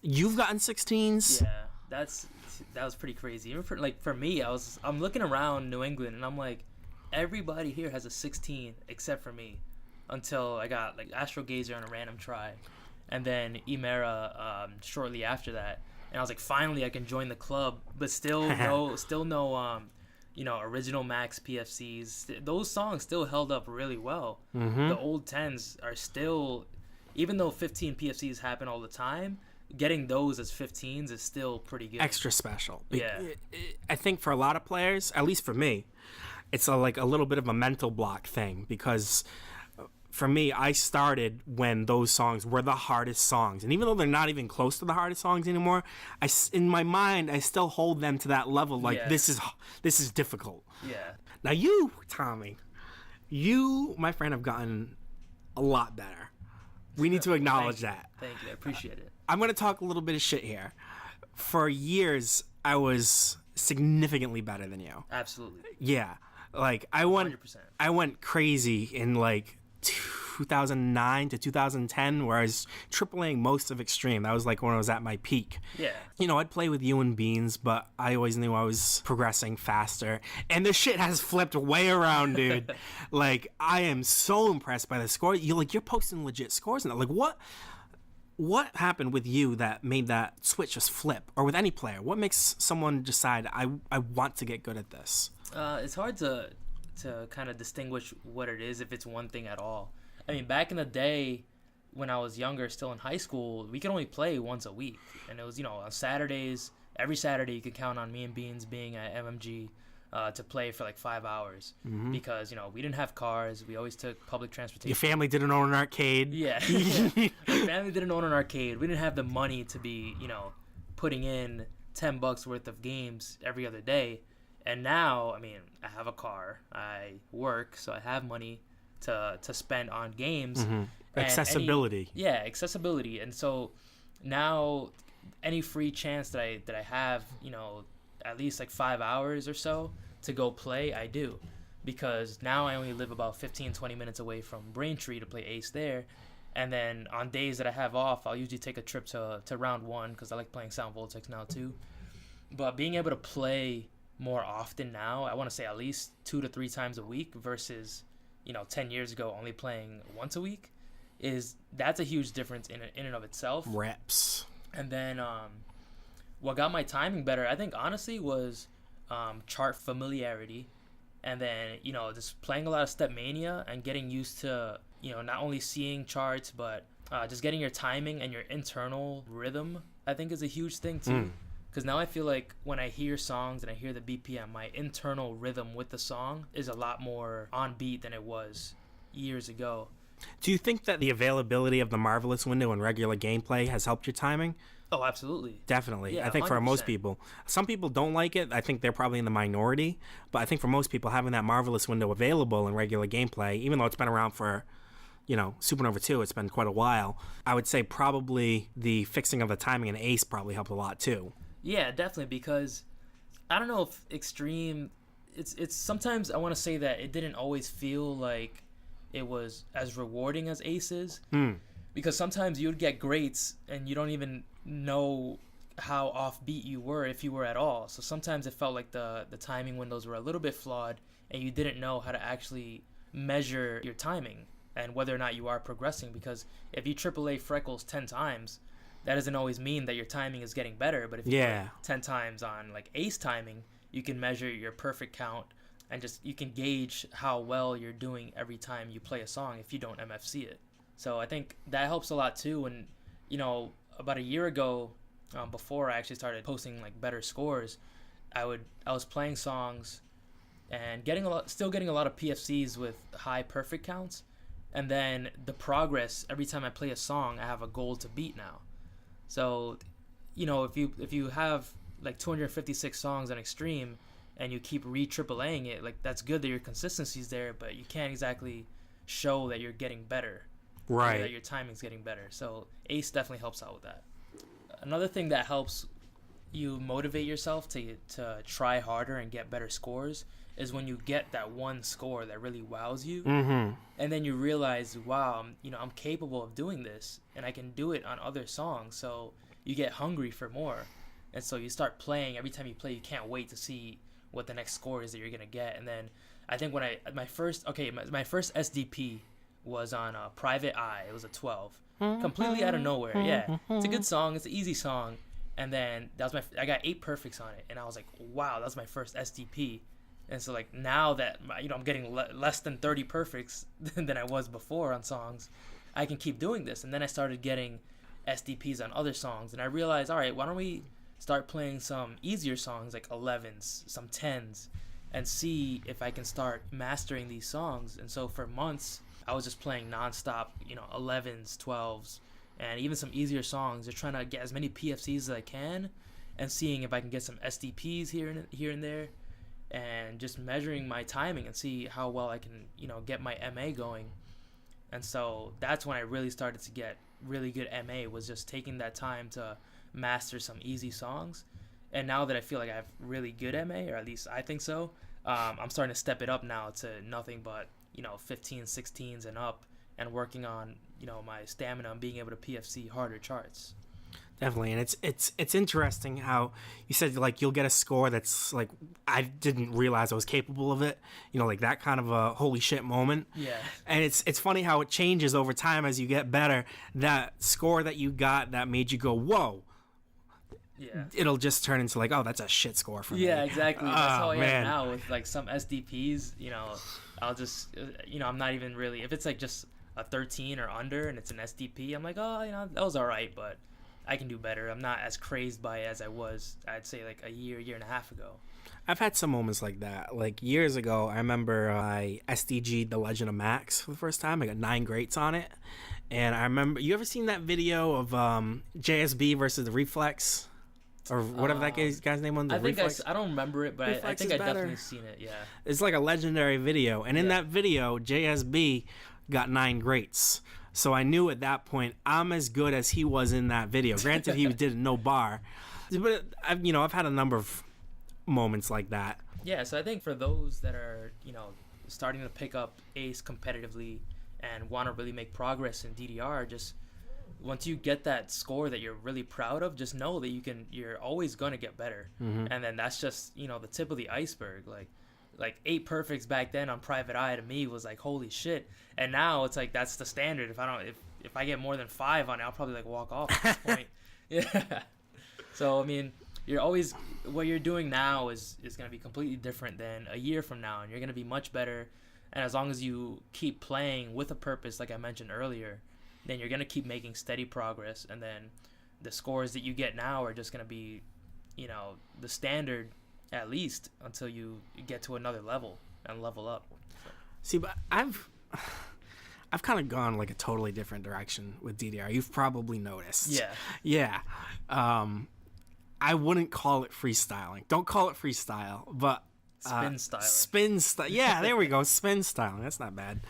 Speaker 1: You've gotten 16s.
Speaker 2: Yeah. That was pretty crazy. Even for me, I'm looking around New England and I'm like, everybody here has a 16 except for me. Until I got like Astro Gazer on a random try, and then Emera shortly after that, and I was like, finally I can join the club, but still no original Max PFCs. Those songs still held up really well. Mm-hmm. The old 10s are still, even though 15 PFCs happen all the time, getting those as 15s is still pretty good.
Speaker 1: Extra special.
Speaker 2: Yeah,
Speaker 1: I think for a lot of players, at least for me, it's a little bit of a mental block thing because. For me, I started when those songs were the hardest songs. And even though they're not even close to the hardest songs anymore, in my mind, I still hold them to that level. Like, this is difficult.
Speaker 2: Yeah.
Speaker 1: Now you, Tommy, my friend, have gotten a lot better. We need to acknowledge that.
Speaker 2: Thank you. I appreciate it.
Speaker 1: I'm going to talk a little bit of shit here. For years, I was significantly better than you.
Speaker 2: Absolutely.
Speaker 1: Yeah. Like, I went
Speaker 2: 100%.
Speaker 1: Crazy in, like, 2009 to 2010 where I was AAAing most of Extreme. That was like when I was at my peak.
Speaker 2: Yeah.
Speaker 1: You know, I'd play with you and Beans, but I always knew I was progressing faster. And this shit has flipped way around, dude. Like, I am so impressed by the score. You're posting legit scores now. Like, what happened with you that made that switch just flip? Or with any player? What makes someone decide, I want to get good at this?
Speaker 2: It's hard to kind of distinguish what it is if it's one thing at all. I mean, back in the day when I was younger, still in high school, we could only play once a week. And it was, on Saturdays, every Saturday you could count on me and Beans being at MMG to play for like 5 hours. Mm-hmm. Because, we didn't have cars. We always took public transportation.
Speaker 1: Your family didn't own an arcade.
Speaker 2: Yeah. My family didn't own an arcade. We didn't have the money to be, putting in $10 worth of games every other day. And now, I mean, I have a car, I work, so I have money to spend on games.
Speaker 1: Mm-hmm. Accessibility.
Speaker 2: Accessibility. And so now, any free chance that I have, at least like 5 hours or so to go play, I do. Because now I only live about 15, 20 minutes away from Braintree to play Ace there. And then on days that I have off, I'll usually take a trip to round one because I like playing Sound Voltex now too. But being able to play more often now, I want to say at least 2 to 3 times a week versus 10 years ago only playing once a week, that's a huge difference in and of itself.
Speaker 1: Reps.
Speaker 2: And then what got my timing better, I think honestly, was chart familiarity, and then just playing a lot of Stepmania and getting used to not only seeing charts but just getting your timing and your internal rhythm, I think is a huge thing too. Because now I feel like when I hear songs and I hear the BPM, my internal rhythm with the song is a lot more on beat than it was years ago.
Speaker 1: Do you think that the availability of the Marvelous window in regular gameplay has helped your timing?
Speaker 2: Oh, absolutely.
Speaker 1: Definitely.
Speaker 2: Yeah,
Speaker 1: I think
Speaker 2: 100%.
Speaker 1: For most people. Some people don't like it. I think they're probably in the minority. But I think for most people, having that Marvelous window available in regular gameplay, even though it's been around for, Supernova 2, it's been quite a while, I would say probably the fixing of the timing in Ace probably helped a lot too.
Speaker 2: Yeah, definitely, because I don't know if Extreme, it's sometimes I want to say that it didn't always feel like it was as rewarding as Aces, because sometimes you'd get greats and you don't even know how offbeat you were, if you were at all. So sometimes it felt like the timing windows were a little bit flawed and you didn't know how to actually measure your timing and whether or not you are progressing, because if you AAA Freckles 10 times, that doesn't always mean that your timing is getting better. But if you play 10 times on like Ace timing, you can measure your perfect count and just you can gauge how well you're doing every time you play a song if you don't MFC it. So I think that helps a lot too. And about a year ago, before I actually started posting like better scores, I was playing songs and still getting a lot of PFCs with high perfect counts. And then the progress, every time I play a song, I have a goal to beat now. So, if you have like 256 songs on Extreme and you keep re-AAAing it, like that's good that your consistency's there, but you can't exactly show that you're getting better.
Speaker 1: Right.
Speaker 2: That your timing's getting better. So Ace definitely helps out with that. Another thing that helps you motivate yourself to try harder and get better scores is when you get that one score that really wows you,
Speaker 1: Mm-hmm.
Speaker 2: and then you realize, wow, I'm capable of doing this, and I can do it on other songs. So you get hungry for more, and so you start playing. Every time you play, you can't wait to see what the next score is that you're gonna get. And then I think when my first SDP was on Private Eye. It was a 12, completely out of nowhere. Yeah, it's a good song. It's an easy song. And then I got 8 perfects on it, and I was like, wow, that was my first SDP. And so like now that I'm getting less than 30 perfects than I was before on songs, I can keep doing this. And then I started getting SDPs on other songs, and I realized, all right, why don't we start playing some easier songs like 11s, some 10s, and see if I can start mastering these songs. And so for months, I was just playing nonstop, 11s, 12s, and even some easier songs. Just trying to get as many PFCs as I can, and seeing if I can get some SDPs here and there, and just measuring my timing and see how well I can, get my MA going. And so that's when I really started to get really good MA, was just taking that time to master some easy songs. And now that I feel like I have really good MA, or at least I think so, I'm starting to step it up now to nothing but 15s, 16s and up, and working on my stamina and being able to PFC harder charts.
Speaker 1: Definitely. And it's interesting how you said like you'll get a score that's like, I didn't realize I was capable of it, like that kind of a holy shit moment.
Speaker 2: Yeah.
Speaker 1: And it's funny how it changes over time as you get better. That score that you got that made you go whoa,
Speaker 2: yeah,
Speaker 1: it'll just turn into like, oh, that's a shit score for me.
Speaker 2: Yeah, exactly. That's how I
Speaker 1: man.
Speaker 2: am now with like some SDPs. I'll just I'm not even really, if it's like just a 13 or under and it's an SDP, I'm like, oh, that was all right, but I can do better. I'm not as crazed by it as I was, I'd say, like a year and a half ago.
Speaker 1: I've had some moments like that. Like years ago, I remember I SDG'd The Legend of Max for the first time. I got 9 greats on it. And I remember, you ever seen that video of JSB versus the Reflex? Or whatever that guy's name was, the Reflex?
Speaker 2: I don't remember it, but I think I've definitely seen it, yeah.
Speaker 1: It's like a legendary video. And in that video, JSB got 9 greats. So I knew at that point I'm as good as he was in that video. Granted, he did no bar, but I've had a number of moments like that.
Speaker 2: Yeah, so I think for those that are starting to pick up Ace competitively and want to really make progress in DDR, just once you get that score that you're really proud of, just know that you're always gonna get better. Mm-hmm. And then that's just the tip of the iceberg. Like 8 perfects back then on Private Eye to me was like, holy shit. And now it's like that's the standard. If I get more than 5 on it, I'll probably like walk off at this point. Yeah. So I mean, what you're doing now is going to be completely different than a year from now, and you're going to be much better. And as long as you keep playing with a purpose, like I mentioned earlier, then you're going to keep making steady progress, and then the scores that you get now are just going to be the standard, at least until you get to another level and level up. So.
Speaker 1: See, but I've kind of gone like a totally different direction with DDR. You've probably noticed. Yeah. I wouldn't call it freestyling. Don't call it freestyle, but Spinstyle. Yeah, there we go. Spinstyling. That's not bad.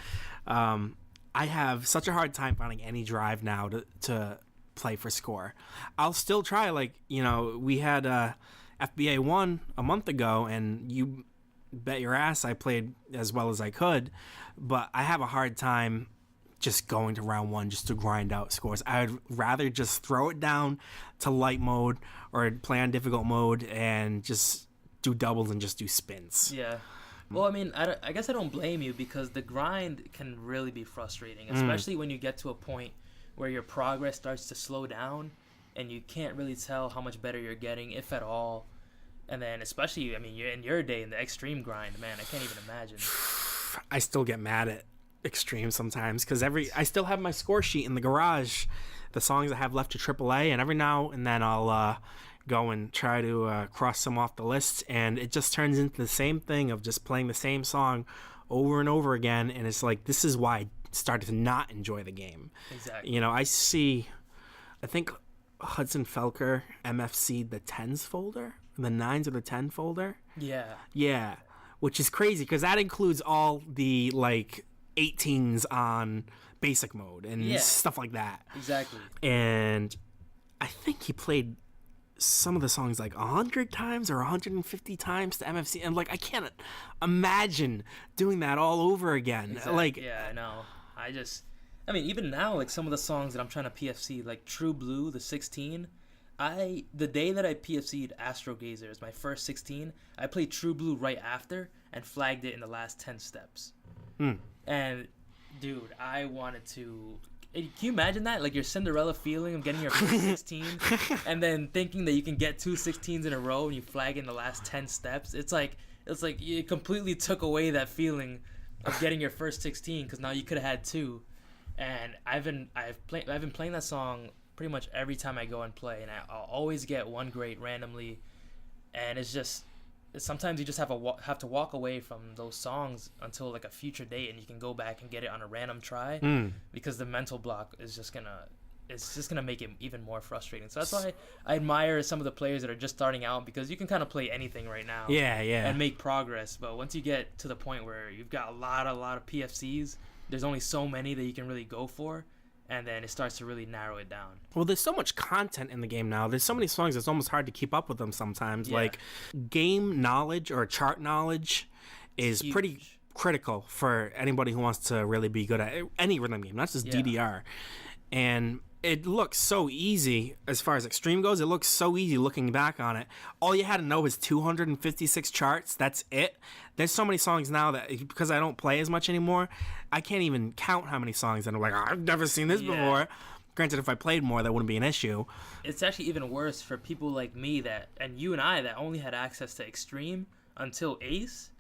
Speaker 1: I have such a hard time finding any drive now to play for score. I'll still try. Like we had FBA 1 a month ago, and you bet your ass I played as well as I could, but I have a hard time just going to round 1 just to grind out scores. I would rather just throw it down to light mode or play on difficult mode and just do doubles and just do spins.
Speaker 2: Yeah. Well, I mean, I guess I don't blame you, because the grind can really be frustrating, especially when you get to a point where your progress starts to slow down and you can't really tell how much better you're getting, if at all. And then especially, I mean, you're in your day in the extreme grind, man, I can't even imagine.
Speaker 1: I still get mad at extreme sometimes, because I still have my score sheet in the garage, the songs I have left to AAA, and every now and then I'll go and try to cross some off the list, and it just turns into the same thing of just playing the same song over and over again. And it's like, this is why I started to not enjoy the game.
Speaker 2: Exactly.
Speaker 1: I think Hudson Felker MFC the 10s folder, the 9s or the 10 folder.
Speaker 2: Yeah,
Speaker 1: which is crazy, because that includes all the like 18s on basic mode and stuff like that.
Speaker 2: Exactly.
Speaker 1: And I think he played some of the songs like 100 times or 150 times to MFC, and like I can't imagine doing that all over again.
Speaker 2: Exactly.
Speaker 1: Like,
Speaker 2: yeah, I know. I mean, even now, like some of the songs that I'm trying to PFC, like True Blue, the 16. The day that I PFC'd Astro Gazer as my first 16, I played True Blue right after and flagged it in the last 10 steps. And dude, I wanted to. Can you imagine that? Like your Cinderella feeling of getting your first 16 and then thinking that you can get 2 16s in a row and you flag in the last 10 steps. It's like it completely took away that feeling of getting your first 16 because now you could have had 2. And I've been playing that song pretty much every time I go and play, and I'll always get one great randomly. And it's just sometimes you just have to walk away from those songs until like a future date, and you can go back and get it on a random try because the mental block is just gonna make it even more frustrating. So that's why I admire some of the players that are just starting out, because you can kind of play anything right now, and make progress. But once you get to the point where you've got a lot of PFCs, there's only so many that you can really go for. And then it starts to really narrow it down.
Speaker 1: Well, there's so much content in the game now. There's so many songs, it's almost hard to keep up with them sometimes. Yeah. Like, game knowledge or chart knowledge is pretty critical for anybody who wants to really be good at any rhythm game, not just DDR. And it looks so easy as far as Extreme goes. It looks so easy looking back on it. All you had to know was 256 charts. That's it. There's so many songs now that, because I don't play as much anymore, I can't even count how many songs that I'm like, I've never seen this before. Granted, if I played more, that wouldn't be an issue.
Speaker 2: It's actually even worse for people like me and you and I that only had access to Extreme until Ace.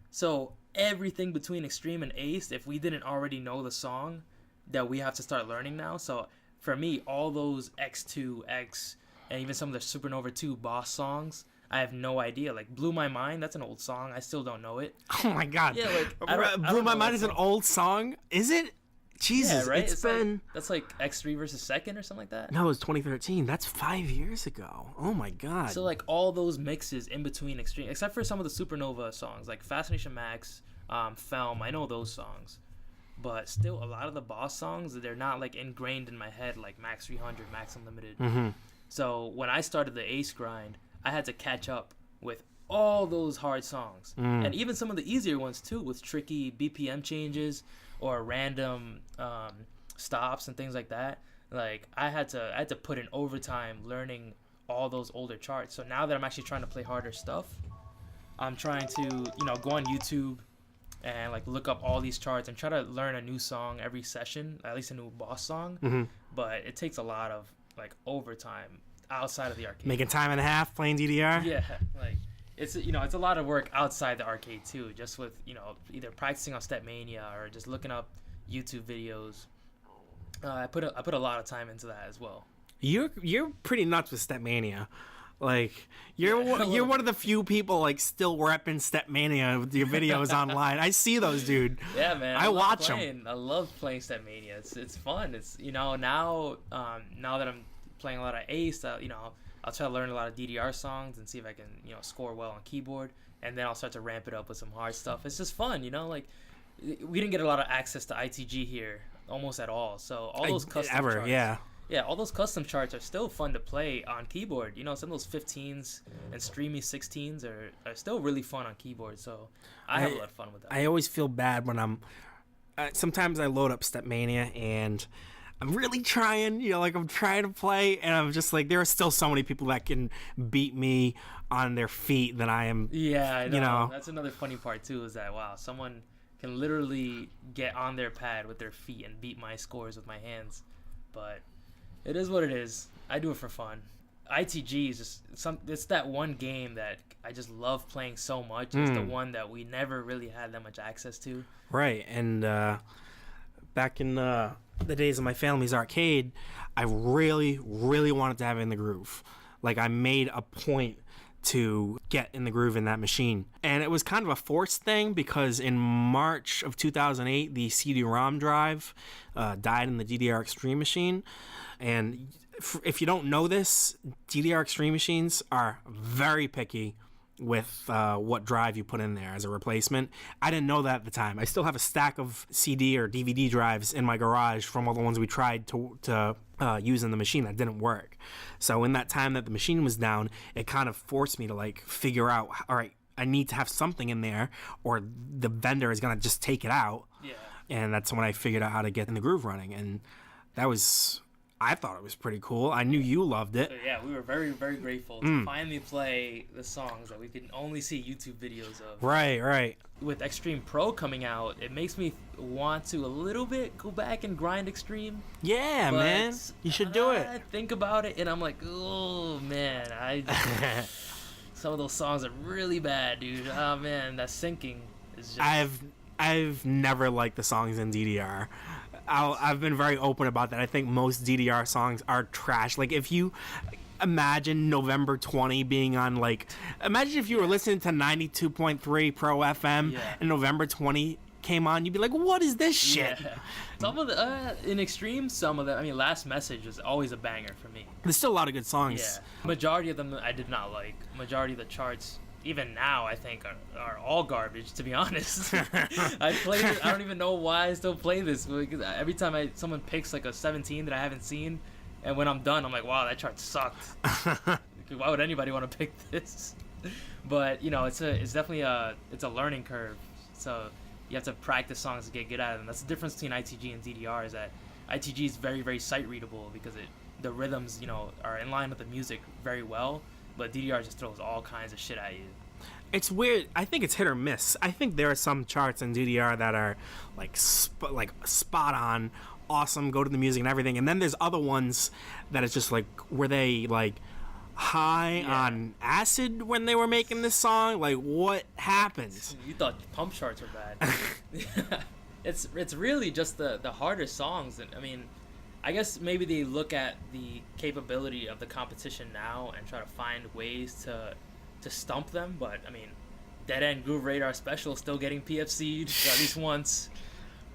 Speaker 2: So everything between Extreme and Ace, if we didn't already know the song, that we have to start learning now. So for me, all those X2, X, and even some of the Supernova 2 boss songs, I have no idea. Like, Blew My Mind, that's an old song. I still don't know it.
Speaker 1: Oh, my God.
Speaker 2: Yeah, like,
Speaker 1: Blew My Mind is an old song? Is it? Jesus,
Speaker 2: yeah, right?
Speaker 1: It's been...
Speaker 2: Like, that's like X3 versus Second or something like that?
Speaker 1: No, it was 2013. That's 5 years ago. Oh, my God.
Speaker 2: So, like, all those mixes in between Extreme, except for some of the Supernova songs, like Fascination Max, Felm, I know those songs. But still, a lot of the boss songs, they're not, like, ingrained in my head, like Max 300, Max Unlimited.
Speaker 1: Mm-hmm.
Speaker 2: So, when I started the Ace grind, I had to catch up with all those hard songs. And even some of the easier ones, too, with tricky BPM changes or random stops and things like that. Like, I had to put in overtime learning all those older charts. So now that I'm actually trying to play harder stuff, I'm trying to, go on YouTube and like look up all these charts and try to learn a new song every session, at least a new boss song.
Speaker 1: Mm-hmm.
Speaker 2: But it takes a lot of like overtime outside of the arcade.
Speaker 1: Making time and a half playing DDR?
Speaker 2: Yeah, like it's a lot of work outside the arcade too, just with, either practicing on Stepmania or just looking up YouTube videos. I put a lot of time into that as well.
Speaker 1: You're pretty nuts with Stepmania. Like, you're one of the few people, like, still repping Stepmania with your videos online. I see those, dude.
Speaker 2: Yeah, man.
Speaker 1: I watch them.
Speaker 2: I love playing Stepmania. It's fun. It's, now that I'm playing a lot of Ace, I'll try to learn a lot of DDR songs and see if I can, score well on keyboard. And then I'll start to ramp it up with some hard stuff. It's just fun, like, we didn't get a lot of access to ITG here almost at all. So all those custom charts. Yeah, all those custom charts are still fun to play on keyboard. Some of those 15s and streamy 16s are still really fun on keyboard. So I have a lot of fun with that.
Speaker 1: I always feel bad when sometimes I load up Stepmania and I'm really trying, I'm trying to play, and I'm just like, there are still so many people that can beat me on their feet than I am.
Speaker 2: Yeah, I know. That's another funny part too, is that, wow, someone can literally get on their pad with their feet and beat my scores with my hands. But it is what it is. I do it for fun. ITG is just it's that one game that I just love playing so much. It's the one that we never really had that much access to.
Speaker 1: Right, and back in the days of my family's arcade, I really, really wanted to have In the Groove. Like, I made a point to get In the Groove in that machine. And it was kind of a forced thing because in March of 2008, the CD-ROM drive died in the DDR Extreme machine. And if you don't know this, DDR Extreme machines are very picky. with what drive you put in there as a replacement. I didn't know that at the time. I still have a stack of CD or DVD drives in my garage from all the ones we tried to use in the machine that didn't work. So in that time that the machine was down, it kind of forced me to like figure out, all right, I need to have something in there or the vendor is going to just take it out.
Speaker 2: Yeah.
Speaker 1: And that's when I figured out how to get in the groove running. And that was... I thought it was pretty cool. I knew you loved it.
Speaker 2: So yeah, we were very, very grateful to finally play the songs that we could only see YouTube videos of.
Speaker 1: Right.
Speaker 2: With Extreme Pro coming out, it makes me want to a little bit go back and grind Extreme.
Speaker 1: Yeah, man. You should do it.
Speaker 2: I think about it, and I'm like, oh, man. Some of those songs are really bad, dude. Oh, man, that syncing is just...
Speaker 1: I've never liked the songs in DDR. I've been very open about that. I think most DDR songs are trash. Like, if you imagine November 20 being on, like... Imagine if you were listening to 92.3 Pro FM and November 20 came on, you'd be like, what is this shit?
Speaker 2: Yeah. Some of the... in Extreme, some of them... I mean, Last Message is always a banger for me.
Speaker 1: There's still a lot of good songs.
Speaker 2: Yeah. Majority of them I did not like. Majority of the charts... Even now, I think are all garbage. To be honest, I play it. I don't even know why I still play this. Because every time someone picks like a 17 that I haven't seen, and when I'm done, I'm like, wow, that chart sucked. Why would anybody want to pick this? But it's definitely a learning curve. So you have to practice songs to get good at them. That's the difference between ITG and DDR. Is that ITG is very, very sight readable because the rhythms are in line with the music very well. But DDR just throws all kinds of shit at you.
Speaker 1: It's weird. I think it's hit or miss. I think there are some charts in DDR that are like spot on, awesome, go to the music and everything. And then there's other ones that it's just like, were they like high on acid when they were making this song? Like, what happened?
Speaker 2: You thought pump charts were bad. It's really just the harder songs. And I mean, I guess maybe they look at the capability of the competition now and try to find ways to stump them. But, I mean, Dead End Groove Radar Special is still getting PFC'd at least once.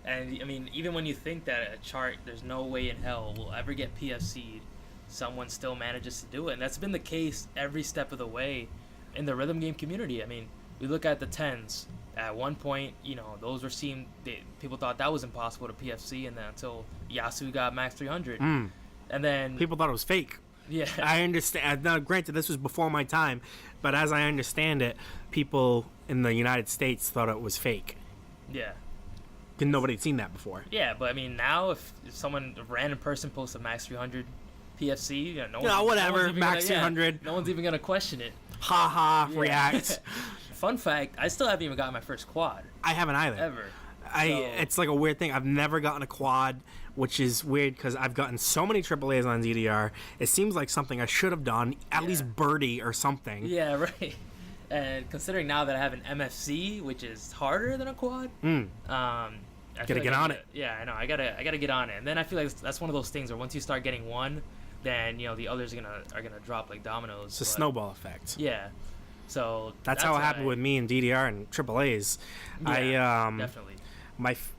Speaker 2: And, I mean, even when you think that a chart, there's no way in hell will ever get PFC'd, someone still manages to do it. And that's been the case every step of the way in the rhythm game community. I mean, we look at the 10s. At one point, those were people thought that was impossible to PFC, and then until Yasu got Max 300. And then...
Speaker 1: People thought it was fake.
Speaker 2: Yeah.
Speaker 1: I understand. Now, granted, this was before my time, but as I understand it, people in the United States thought it was fake.
Speaker 2: Yeah.
Speaker 1: Because nobody had seen that before.
Speaker 2: Yeah, but I mean, now if a random person posts a Max 300 PFC,
Speaker 1: whatever, Max 300.
Speaker 2: No one's even going to question it.
Speaker 1: React.
Speaker 2: Fun fact, I still haven't even gotten my first quad.
Speaker 1: I haven't either.
Speaker 2: Ever.
Speaker 1: It's like a weird thing. I've never gotten a quad, which is weird because I've gotten so many AAAs on DDR. It seems like something I should have done, at least birdie or something.
Speaker 2: Yeah, right. And considering now that I have an MFC, which is harder than a quad,
Speaker 1: gotta get on it.
Speaker 2: Yeah, I know. I gotta get on it. And then I feel like that's one of those things where once you start getting one, then the others are gonna drop like dominoes.
Speaker 1: It's a snowball effect.
Speaker 2: Yeah. So
Speaker 1: that's how it happened with me in DDR and AAAs.
Speaker 2: Yeah, definitely.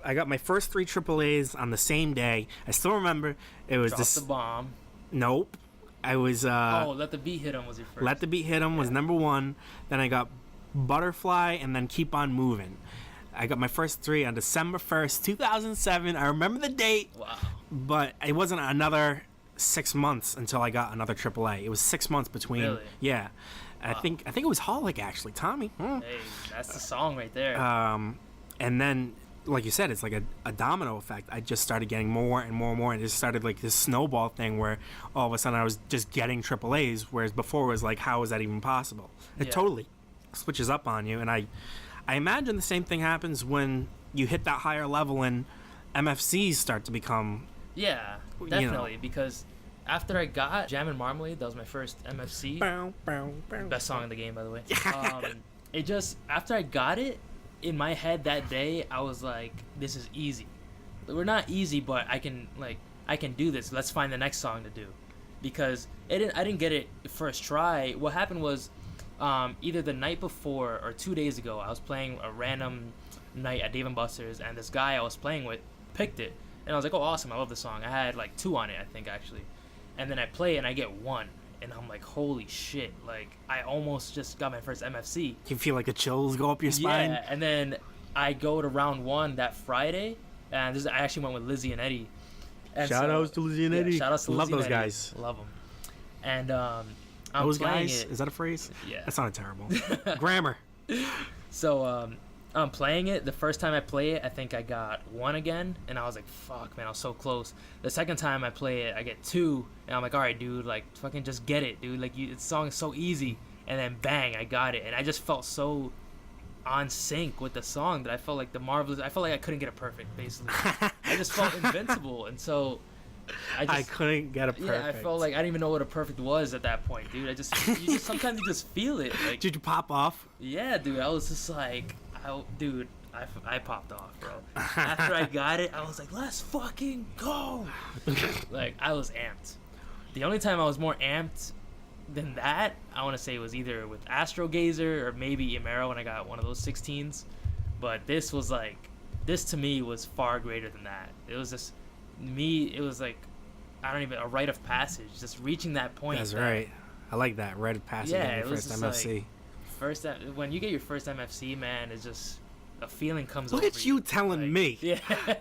Speaker 1: I got my first 3 AAAs on the same day. I still remember it was
Speaker 2: the bomb.
Speaker 1: Nope. I was
Speaker 2: Let the Beat Hit 'Em was your first.
Speaker 1: Let the Beat Hit 'Em was number 1. Then I got Butterfly and then Keep on Moving. I got my first 3 on December 1st, 2007. I remember the date.
Speaker 2: Wow.
Speaker 1: But it wasn't another 6 months until I got another AAA. It was 6 months between.
Speaker 2: Really?
Speaker 1: Yeah. Wow. I think it was Holic actually, Tommy.
Speaker 2: Hey, that's the song right there.
Speaker 1: And then, like you said, it's like a domino effect. I just started getting more and more and more, and it just started like this snowball thing where all of a sudden I was just getting AAAs, whereas before it was like, how is that even possible? It totally switches up on you, and I imagine the same thing happens when you hit that higher level and MFCs start to become...
Speaker 2: Yeah, definitely, because... After I got Jam and Marmalade, that was my first MFC. Best song in the game, by the way. It just, after I got it, in my head that day, I was like, this is easy. We're not easy, but I can do this. Let's find the next song to do. Because I didn't get it first try. What happened was, either the night before or 2 days ago, I was playing a random night at Dave & Buster's, and this guy I was playing with picked it. And I was like, oh, awesome, I love the song. I had like 2 on it, I think, actually. And then I play and I get 1. and I'm like, holy shit, like I almost just got my first MFC.
Speaker 1: You feel like the chills go up your spine?
Speaker 2: Yeah, and then I go to round 1 that Friday, and I actually went with Lizzie and Eddie. And
Speaker 1: shout outs to Lizzie and Eddie.
Speaker 2: Shout outs to
Speaker 1: Love
Speaker 2: Lizzie
Speaker 1: those
Speaker 2: and Eddie.
Speaker 1: guys.
Speaker 2: Love them. And I'm
Speaker 1: those
Speaker 2: playing
Speaker 1: guys?
Speaker 2: it.
Speaker 1: Is that a phrase?
Speaker 2: Yeah.
Speaker 1: That sounded terrible. Grammar.
Speaker 2: So I'm playing it. The first time I play it, I think I got 1 again, and I was like, fuck, man, I was so close. The second time I play it, I get 2, and I'm like, all right, dude, like, fucking just get it, dude. Like, this song is so easy. And then, bang, I got it. And I just felt so on sync with the song that I felt like I felt like I couldn't get it perfect, basically. I just felt invincible, and so
Speaker 1: I couldn't get a perfect.
Speaker 2: Yeah, I felt like I didn't even know what a perfect was at that point, dude. Sometimes you just feel it. Like,
Speaker 1: did you pop off?
Speaker 2: Yeah, dude. I was just like, I popped off, bro. After I got it, I was like, let's fucking go. Like, I was amped. The only time I was more amped than that, I want to say, was either with Astro Gazer or maybe Imero when I got one of those 16s. But this to me was far greater than that. It was just it was like, a rite of passage, just reaching that point.
Speaker 1: That's right. I like that, rite of passage in your first MFC.
Speaker 2: When you get your first MFC, man, it's just a feeling comes
Speaker 1: over. Look at you telling me.
Speaker 2: Yeah.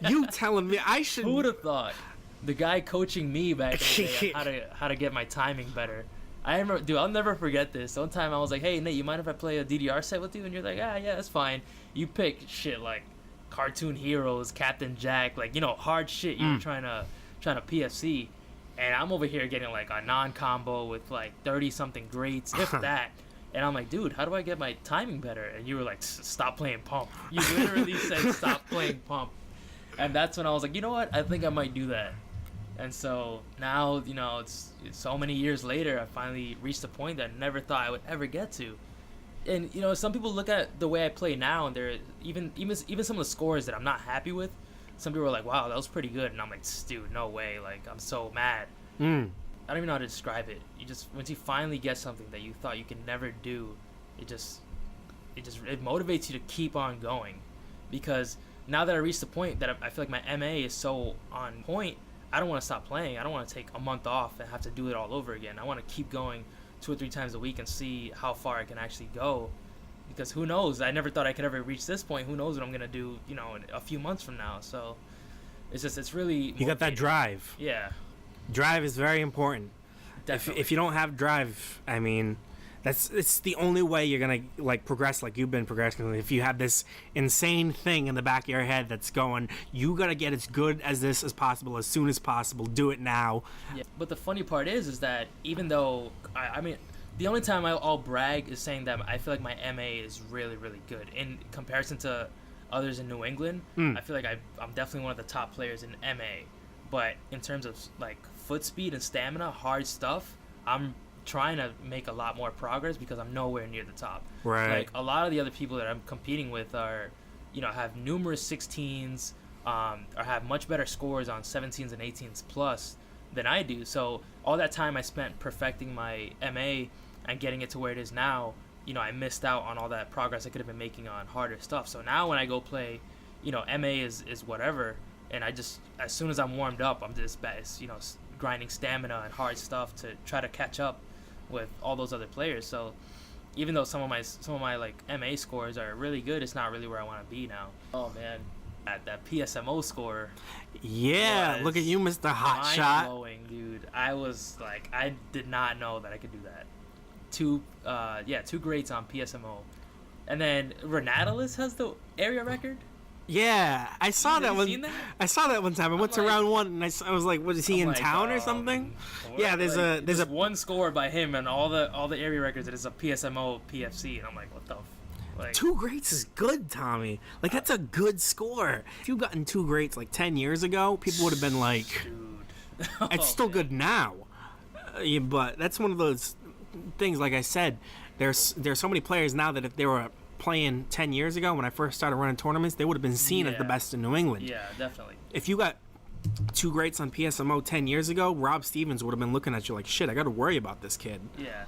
Speaker 1: You telling me I should.
Speaker 2: Who would have thought? The guy coaching me back in the day on how to get my timing better. I remember, dude, I'll never forget this. One time I was like, hey, Nate, you mind if I play a DDR set with you? And you're like, yeah, that's fine. You pick shit like Cartoon Heroes, Captain Jack, like, hard shit you were trying to PFC. And I'm over here getting like a non-combo with like 30-something greats, if that. And I'm like, dude, how do I get my timing better? And you were like, stop playing Pump. You literally said, stop playing Pump. And that's when I was like, you know what? I think I might do that. And so now, it's so many years later, I finally reached a point that I never thought I would ever get to. And, some people look at the way I play now, and they're even some of the scores that I'm not happy with. Some people are like, wow, that was pretty good. And I'm like, dude, no way. Like, I'm so mad. I don't even know how to describe it. Once you finally get something that you thought you could never do, it motivates you to keep on going. Because now that I reached the point that I feel like my MA is so on point, I don't want to stop playing. I don't want to take a month off and have to do it all over again. I want to keep going 2 or 3 times a week and see how far I can actually go. Because who knows? I never thought I could ever reach this point. Who knows what I'm going to do, in a few months from now. So it's really...
Speaker 1: You got that drive.
Speaker 2: Yeah.
Speaker 1: Drive is very important.
Speaker 2: Definitely.
Speaker 1: If you don't have drive, I mean, it's the only way you're gonna like progress like you've been progressing. If you have this insane thing in the back of your head that's going, you gotta get as good as this as possible as soon as possible. Do it now.
Speaker 2: Yeah. But the funny part is that even though I mean, the only time I'll brag is saying that I feel like my MA is really, really good in comparison to others in New England. I feel like I'm definitely one of the top players in MA. But in terms of like foot speed and stamina, hard stuff, I'm trying to make a lot more progress because I'm nowhere near the top.
Speaker 1: Right.
Speaker 2: Like a lot of the other people that I'm competing with are, have numerous 16s, or have much better scores on 17s and 18s plus than I do. So all that time I spent perfecting my MA and getting it to where it is now, I missed out on all that progress I could have been making on harder stuff. So now when I go play, MA is whatever. And I just, as soon as I'm warmed up, I'm just, grinding stamina and hard stuff to try to catch up with all those other players. So even though some of my like MA scores are really good, it's not really where I want to be now. Oh man, that PSMO score.
Speaker 1: Yeah, look at you, Mr. Hot Shot.
Speaker 2: Mind-blowing, dude. I was like, I did not know that I could do that. 2 greats on PSMO, and then Renatalis has the area record.
Speaker 1: Yeah, I saw that one.
Speaker 2: Seen that?
Speaker 1: I saw that one time. I went to round 1 and I was like, "Was he in town or something?" Yeah, there's a
Speaker 2: one score by him and all the area records. It is a PSMO PFC, and I'm like, what the. Like,
Speaker 1: 2 greats is good, Tommy. Like that's a good score. If you've gotten 2 greats like 10 years ago, people would have been like,
Speaker 2: dude.
Speaker 1: It's still good now. Yeah, but that's one of those things. Like I said, there's so many players now that if they were playing 10 years ago when I first started running tournaments, they would have been seen as the best in New England.
Speaker 2: Yeah, definitely.
Speaker 1: If you got 2 greats on PSMO 10 years ago, Rob Stevens would have been looking at you like, shit, I got to worry about this kid.
Speaker 2: Yeah.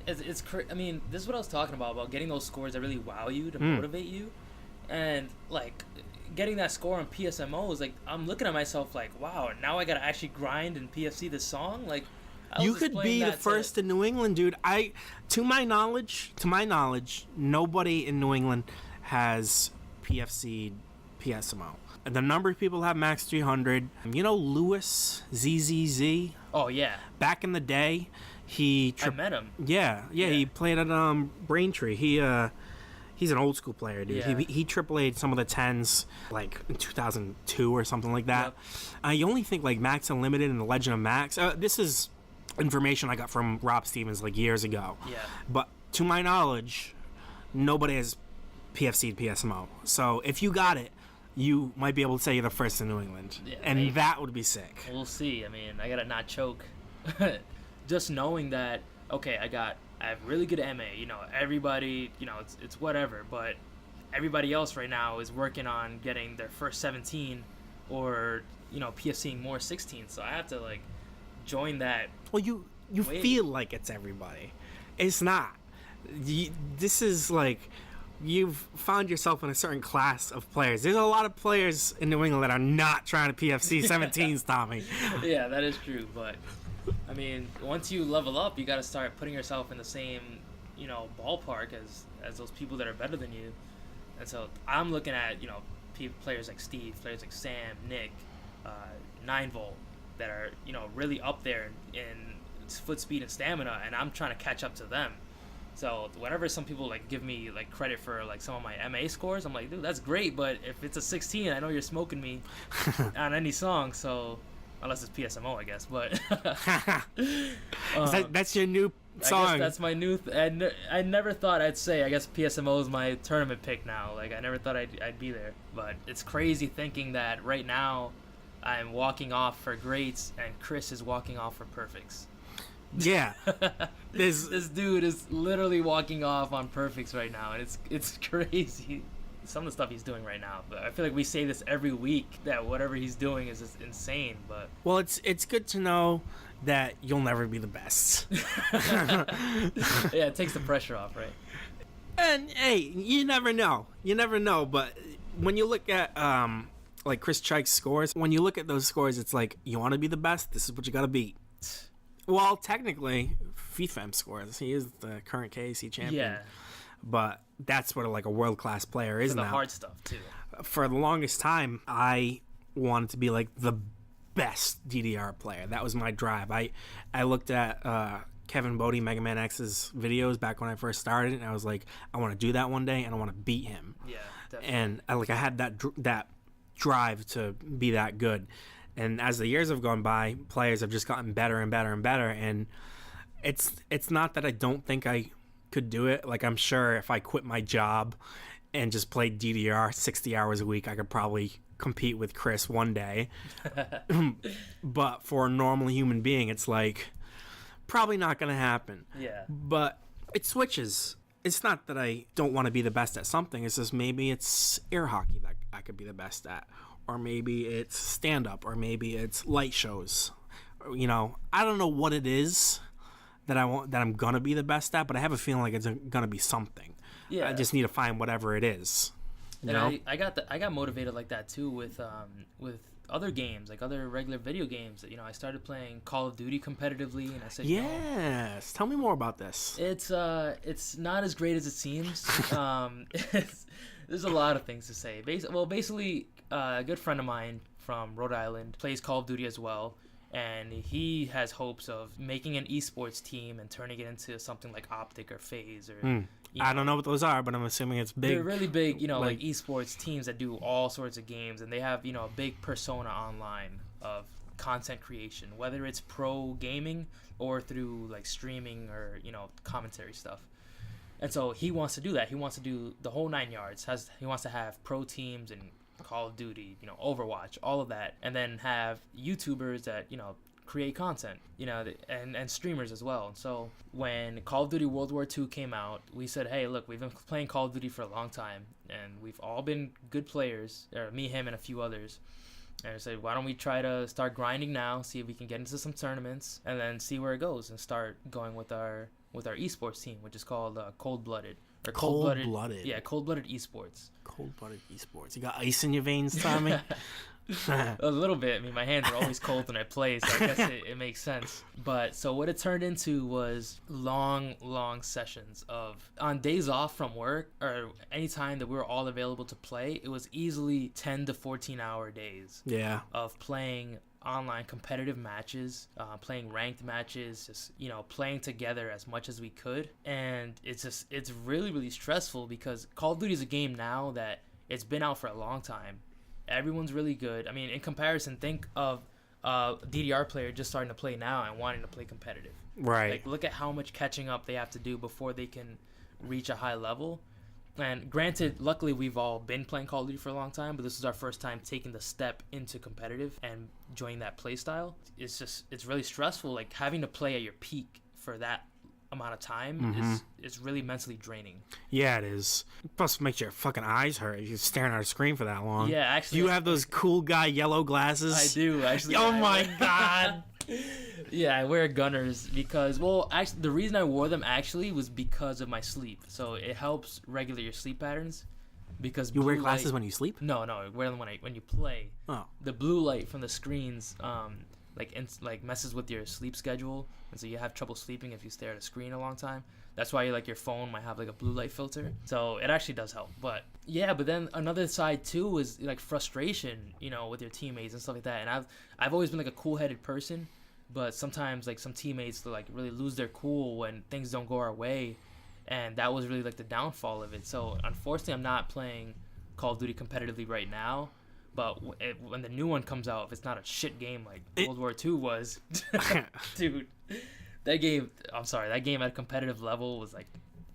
Speaker 2: I mean, this is what I was talking about getting those scores that really wow you, to motivate you. And, like, getting that score on PSMO is like, I'm looking at myself like, wow, now I got to actually grind and PFC this song? Like,
Speaker 1: You could be the first in New England, dude. To my knowledge, nobody in New England has PFC'd PSMO. The number of people have max 300. You know Louis ZZZ?
Speaker 2: Oh yeah.
Speaker 1: Back in the day, I met him. Yeah. He played at Braintree. He's an old school player, dude.
Speaker 2: Yeah.
Speaker 1: He AAA'd some of the 10s like in 2002 or something like that. Yep. I only think like Max Unlimited and the Legend of Max. This is information I got from Rob Stevens like years ago.
Speaker 2: Yeah.
Speaker 1: But to my knowledge, nobody has PFC'd PSMO. So if you got it, you might be able to say you're the first in New England. Yeah, and maybe. That would be sick.
Speaker 2: We'll see. I mean, I gotta not choke. Just knowing that, okay, I have really good MA. You know, everybody, you know, it's whatever. But everybody else right now is working on getting their first 17 or, you know, PFCing more 16. So I have to, like, join that.
Speaker 1: Well, you feel like it's everybody. It's not. This is, like, you've found yourself in a certain class of players. There's a lot of players in New England that are not trying to PFC 17s, Tommy.
Speaker 2: Yeah, that is true. But, I mean, once you level up, you got to start putting yourself in the same, you know, ballpark as those people that are better than you. And so I'm looking at, you know, players like Steve, players like Sam, Nick, 9-Volt that are, you know, really up there in foot speed and stamina, and I'm trying to catch up to them. So whenever some people like give me like credit for like some of my MA scores, I'm like, dude, that's great, but if it's a 16, I know you're smoking me on any song. So unless it's PSMO, I guess. But
Speaker 1: that's your new song.
Speaker 2: I guess that's my new. I never thought I'd say. I guess PSMO is my tournament pick now. Like I never thought I'd be there. But it's crazy thinking that right now I'm walking off for greats and Chris is walking off for perfects.
Speaker 1: Yeah.
Speaker 2: This dude is literally walking off on perfects right now, and it's crazy some of the stuff he's doing right now. But I feel like we say this every week that whatever he's doing is just insane. But
Speaker 1: well, it's good to know that you'll never be the best.
Speaker 2: Yeah, it takes the pressure off, right?
Speaker 1: And hey, you never know. But when you look at like Chris Chike's scores, when you look at those scores, it's like you want to be the best. This is what you got to beat. Well, technically, FIFAM scores. He is the current KAC champion.
Speaker 2: Yeah.
Speaker 1: But that's what like a world-class player is now.
Speaker 2: For the hard stuff, too.
Speaker 1: For the longest time, I wanted to be like the best DDR player. That was my drive. I looked at Kevin Bodie, Mega Man X's videos back when I first started, and I was like, I want to do that one day, and I want to beat him.
Speaker 2: Yeah, definitely.
Speaker 1: And I had that drive to be that good. And as the years have gone by, players have just gotten better and better and better. And it's not that I don't think I could do it. Like, I'm sure if I quit my job and just played DDR 60 hours a week, I could probably compete with Chris one day. But for a normal human being, it's like probably not going to happen.
Speaker 2: Yeah.
Speaker 1: But it switches. It's not that I don't want to be the best at something. It's just maybe it's air hockey that I could be the best at. Or maybe it's stand-up, or maybe it's light shows. You know, I don't know what it is that I'm gonna be the best at, but I have a feeling like it's gonna be something.
Speaker 2: Yeah.
Speaker 1: I just need to find whatever it is. You know?
Speaker 2: I got motivated like that too with other games, like other regular video games. You know, I started playing Call of Duty competitively, and I said,
Speaker 1: yes, tell me more about this.
Speaker 2: It's not as great as it seems. There's a lot of things to say. Basically, a good friend of mine from Rhode Island plays Call of Duty as well, and he has hopes of making an esports team and turning it into something like Optic or FaZe or.
Speaker 1: I don't know what those are, but I'm assuming it's big.
Speaker 2: They're really big, you know, like esports teams that do all sorts of games, and they have, you know, a big persona online of content creation, whether it's pro gaming or through like streaming or, you know, commentary stuff. And so he wants to do that. He wants to do the whole 9 yards. He wants to have pro teams and Call of Duty, you know, Overwatch, all of that, and then have YouTubers that, you know, create content, you know, and streamers as well. And so when Call of Duty World War II came out, we said, hey, look, we've been playing Call of Duty for a long time, and we've all been good players, or me, him, and a few others. And I said, why don't we try to start grinding now, see if we can get into some tournaments, and then see where it goes, and start going with our esports team, which is called Cold Blooded. or
Speaker 1: Cold-blooded.
Speaker 2: Yeah, cold-blooded esports.
Speaker 1: Cold-blooded esports. You got ice in your veins, Tommy?
Speaker 2: A little bit. I mean, my hands are always cold when I play, so I guess it makes sense. But so what it turned into was long sessions of, on days off from work or any time that we were all available to play, it was easily 10 to 14 hour days.
Speaker 1: Yeah.
Speaker 2: Of playing online competitive matches, playing ranked matches, just, you know, playing together as much as we could. And it's really stressful because Call of Duty is a game now that it's been out for a long time. Everyone's really good. I mean, in comparison, think of a DDR player just starting to play now and wanting to play competitive.
Speaker 1: Right.
Speaker 2: Like, look at how much catching up they have to do before they can reach a high level. And granted, luckily, we've all been playing Call of Duty for a long time, but this is our first time taking the step into competitive and joining that play style. It's really stressful. Like, having to play at your peak for that amount of time is really mentally draining.
Speaker 1: Yeah, it is. Plus, it makes your fucking eyes hurt if you're staring at a screen for that long.
Speaker 2: Yeah, actually.
Speaker 1: Do you have those cool guy yellow glasses?
Speaker 2: I do, actually.
Speaker 1: Oh my god.
Speaker 2: Yeah, I wear gunners because, well, actually, the reason I wore them actually was because of my sleep. So it helps regulate your sleep patterns. Because
Speaker 1: you wear glasses when you sleep?
Speaker 2: No, I wear them when you play.
Speaker 1: Oh.
Speaker 2: The blue light from the screens, like messes with your sleep schedule, and so you have trouble sleeping if you stare at a screen a long time. That's why your phone might have like a blue light filter. So it actually does help. But yeah, but then another side too is like frustration, you know, with your teammates and stuff like that. And I've always been like a cool-headed person, but sometimes like some teammates like really lose their cool when things don't go our way, and that was really like the downfall of it. So unfortunately, I'm not playing Call of Duty competitively right now. But when the new one comes out, if it's not a shit game like World War II was, dude, that game at a competitive level was like,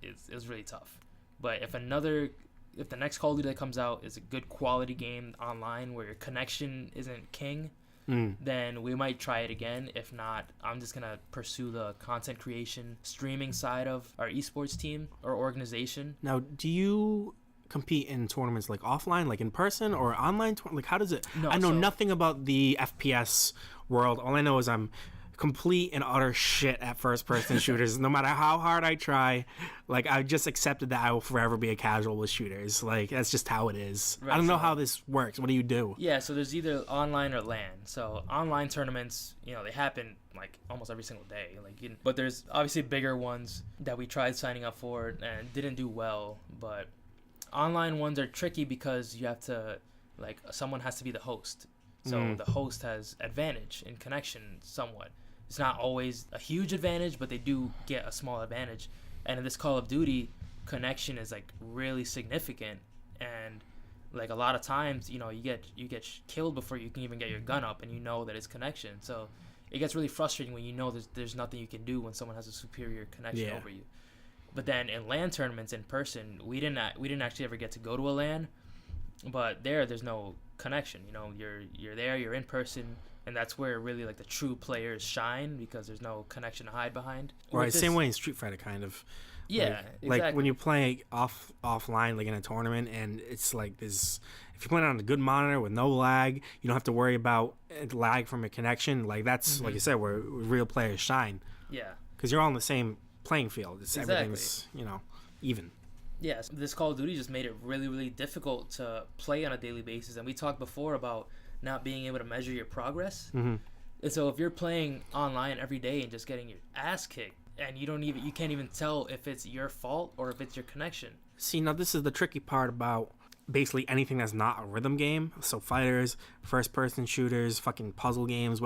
Speaker 2: it was really tough. But if the next Call of Duty that comes out is a good quality game online where your connection isn't king, then we might try it again. If not, I'm just going to pursue the content creation, streaming side of our esports team or organization.
Speaker 1: Now, do you compete in tournaments like offline, like in person, or online? Like, how does it?
Speaker 2: No,
Speaker 1: I know nothing about the FPS world. All I know is I'm complete and utter shit at first-person shooters. No matter how hard I try, like, I just accepted that I will forever be a casual with shooters. Like, that's just how it is. Right, I don't know how this works. What do you do?
Speaker 2: Yeah, so there's either online or LAN. So online tournaments, you know, they happen like almost every single day. Like, but there's obviously bigger ones that we tried signing up for and didn't do well. But online ones are tricky because you have to, like, someone has to be the host. So the host has advantage in connection somewhat. It's not always a huge advantage, but they do get a small advantage. And in this Call of Duty, connection is like really significant. And like a lot of times, you know, you get killed before you can even get your gun up, and you know that it's connection. So it gets really frustrating when you know there's nothing you can do when someone has a superior connection over you. But then in LAN tournaments in person, we didn't actually ever get to go to a LAN, but there's no connection. You know, you're there, you're in person. And that's where really like the true players shine, because there's no connection to hide behind.
Speaker 1: Right, same way in Street Fighter, kind of.
Speaker 2: Yeah,
Speaker 1: like,
Speaker 2: exactly.
Speaker 1: Like when you play offline, like in a tournament, and it's like this. If you're playing on a good monitor with no lag, you don't have to worry about lag from your connection. Like that's like you said, where real players shine.
Speaker 2: Yeah.
Speaker 1: Because you're all on the same playing field. It's
Speaker 2: exactly.
Speaker 1: Everything's even.
Speaker 2: Yeah, so this Call of Duty just made it really, really difficult to play on a daily basis. And we talked before about not being able to measure your progress. And so if you're playing online every day and just getting your ass kicked, and you can't even tell if it's your fault or if it's your connection.
Speaker 1: See, now this is the tricky part about basically anything that's not a rhythm game. So fighters, first person shooters, fucking puzzle games,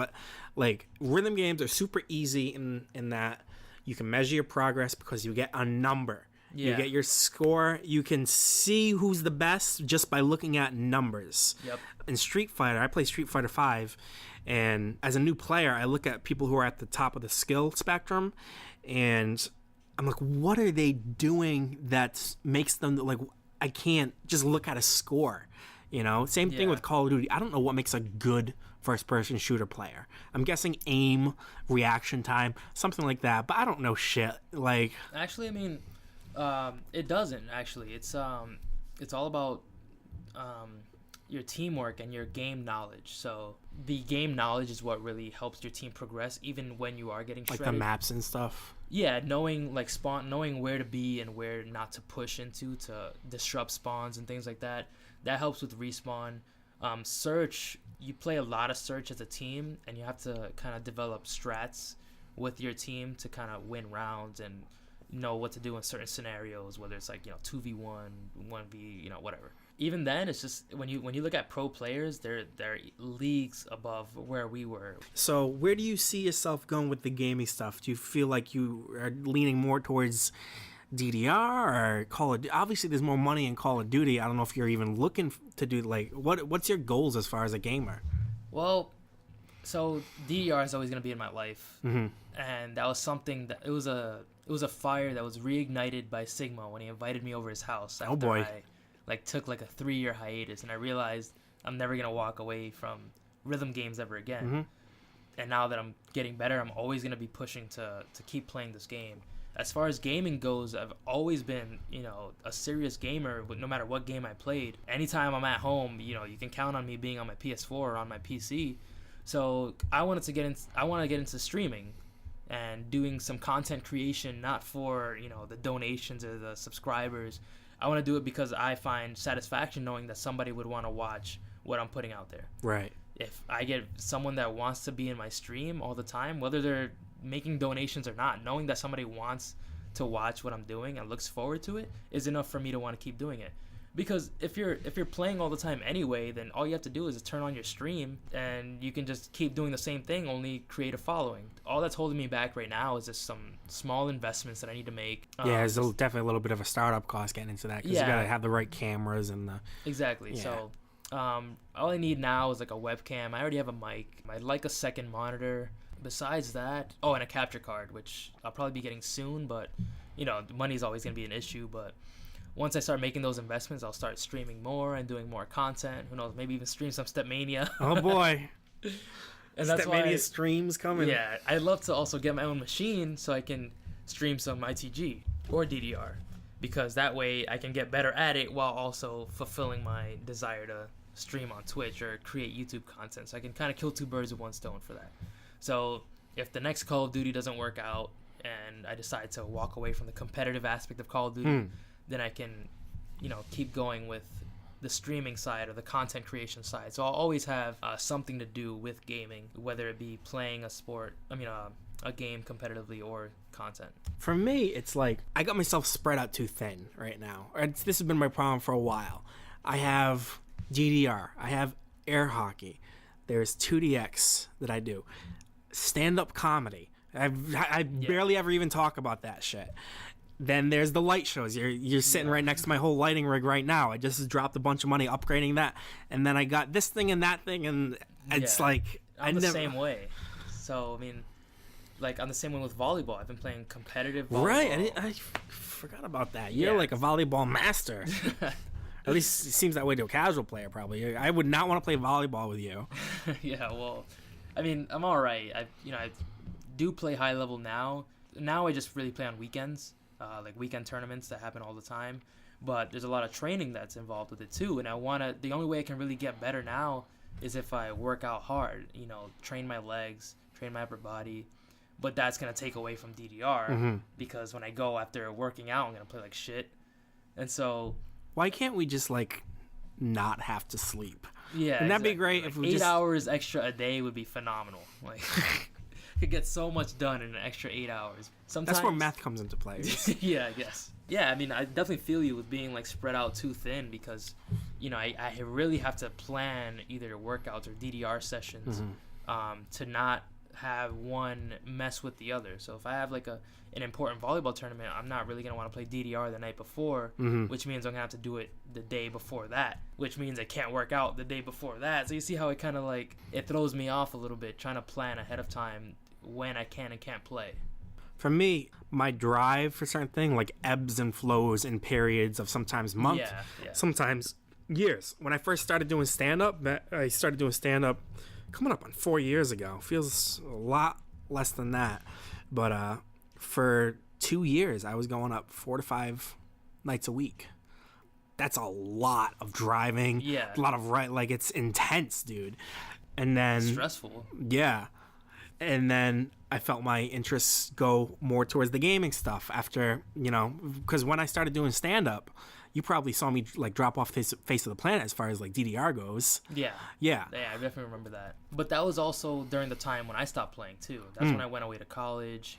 Speaker 1: rhythm games are super easy in that you can measure your progress because you get a number. Yeah. You get your score. You can see who's the best just by looking at numbers.
Speaker 2: Yep.
Speaker 1: In Street Fighter, I play Street Fighter 5, and as a new player, I look at people who are at the top of the skill spectrum, and I'm like, what are they doing that makes them, like, I can't just look at a score, you know? Same thing with Call of Duty. I don't know what makes a good first-person shooter player. I'm guessing aim, reaction time, something like that, but I don't know shit. Like,
Speaker 2: actually, I mean, it doesn't actually. It's all about your teamwork and your game knowledge. So the game knowledge is what really helps your team progress, even when you are getting shredded.
Speaker 1: Like the maps and stuff.
Speaker 2: Yeah, knowing like knowing where to be and where not to push into to disrupt spawns and things like that. That helps with respawn. Search, you play a lot of search as a team, and you have to kind of develop strats with your team to kind of win rounds and know what to do in certain scenarios, whether it's like 2v1, 1v, whatever. Even then, it's just when you look at pro players, they're leagues above where we were.
Speaker 1: So where do you see yourself going with the gaming stuff? Do you feel like you are leaning more towards DDR or Call of Duty? Obviously, there's more money in Call of Duty. I don't know if you're even looking to do like what's your goals as far as a gamer?
Speaker 2: Well, so DDR is always gonna be in my life, and that was something that it was a fire that was reignited by Sigma when he invited me over his house. After I took like a 3-year hiatus, and I realized I'm never gonna walk away from rhythm games ever again. And now that I'm getting better, I'm always gonna be pushing to keep playing this game. As far as gaming goes, I've always been a serious gamer. No matter what game I played, anytime I'm at home, you can count on me being on my PS4 or on my PC. So I want to get into streaming and doing some content creation, not for the donations or the subscribers. I want to do it because I find satisfaction knowing that somebody would want to watch what I'm putting out there.
Speaker 1: Right.
Speaker 2: If I get someone that wants to be in my stream all the time, whether they're making donations or not, knowing that somebody wants to watch what I'm doing and looks forward to it is enough for me to want to keep doing it. Because if you're playing all the time anyway, then all you have to do is turn on your stream and you can just keep doing the same thing, only create a following. All that's holding me back right now is just some small investments that I need to make.
Speaker 1: There's definitely a little bit of a startup cost getting into that because you gotta have the right cameras and the
Speaker 2: exactly. Yeah. So all I need now is like a webcam. I already have a mic. I'd like a second monitor. Besides that, and a capture card, which I'll probably be getting soon, but money's always gonna be an issue. But once I start making those investments, I'll start streaming more and doing more content. Who knows? Maybe even stream some Stepmania.
Speaker 1: Oh boy!
Speaker 2: And that's
Speaker 1: Stepmania streams coming.
Speaker 2: Yeah, I'd love to also get my own machine so I can stream some ITG or DDR, because that way I can get better at it while also fulfilling my desire to stream on Twitch or create YouTube content. So I can kind of kill two birds with one stone for that. So if the next Call of Duty doesn't work out and I decide to walk away from the competitive aspect of Call of Duty, then I can, keep going with the streaming side or the content creation side. So I'll always have something to do with gaming, whether it be playing a game competitively or content.
Speaker 1: For me, it's like I got myself spread out too thin right now. This has been my problem for a while. I have DDR. I have air hockey. There's 2DX that I do. Stand-up comedy. I barely ever even talk about that shit. Then there's the light shows. You're sitting right next to my whole lighting rig right now. I just dropped a bunch of money upgrading that, and then I got this thing and that thing, and it's like
Speaker 2: I'm the same way. So I'm the same way with volleyball. I've been playing competitive volleyball.
Speaker 1: Right, I forgot about that. You're like a volleyball master. At least it seems that way to a casual player, probably. I would not want to play volleyball with you.
Speaker 2: Yeah, well, I'm all right. I do play high level now. Now I just really play on weekends, like weekend tournaments that happen all the time. But there's a lot of training that's involved with it too. And the only way I can really get better now is if I work out hard, train my legs, train my upper body. But that's going to take away from DDR because when I go after working out, I'm going to play like shit. And so...
Speaker 1: Why can't we just, not have to sleep?
Speaker 2: Yeah,
Speaker 1: Wouldn't that be great if we
Speaker 2: 8 hours extra a day would be phenomenal. Could get so much done in an extra 8 hours. Sometimes
Speaker 1: that's where math comes into play.
Speaker 2: Yeah, I guess. Yeah, I definitely feel you with being spread out too thin because, I really have to plan either workouts or DDR sessions to not have one mess with the other. So if I have an important volleyball tournament, I'm not really going to want to play DDR the night before, which means I'm going to have to do it the day before that, which means I can't work out the day before that. So you see how it kind of it throws me off a little bit trying to plan ahead of time when I can and can't play.
Speaker 1: For me, my drive for certain things ebbs and flows in periods of sometimes months, sometimes years. When I first started doing stand-up, coming up on 4 years ago. Feels a lot less than that. But for 2 years, I was going up 4 to 5 nights a week. that's a lot of driving.
Speaker 2: Yeah.
Speaker 1: A lot of like it's intense, dude. And then
Speaker 2: Stressful.
Speaker 1: Yeah. And then I felt my interests go more towards the gaming stuff after, because when I started doing stand-up, you probably saw me like drop off the face of the planet as far as like DDR goes.
Speaker 2: Yeah.
Speaker 1: Yeah.
Speaker 2: Yeah, I definitely remember that. But that was also during the time when I stopped playing too. That's when I went away to college,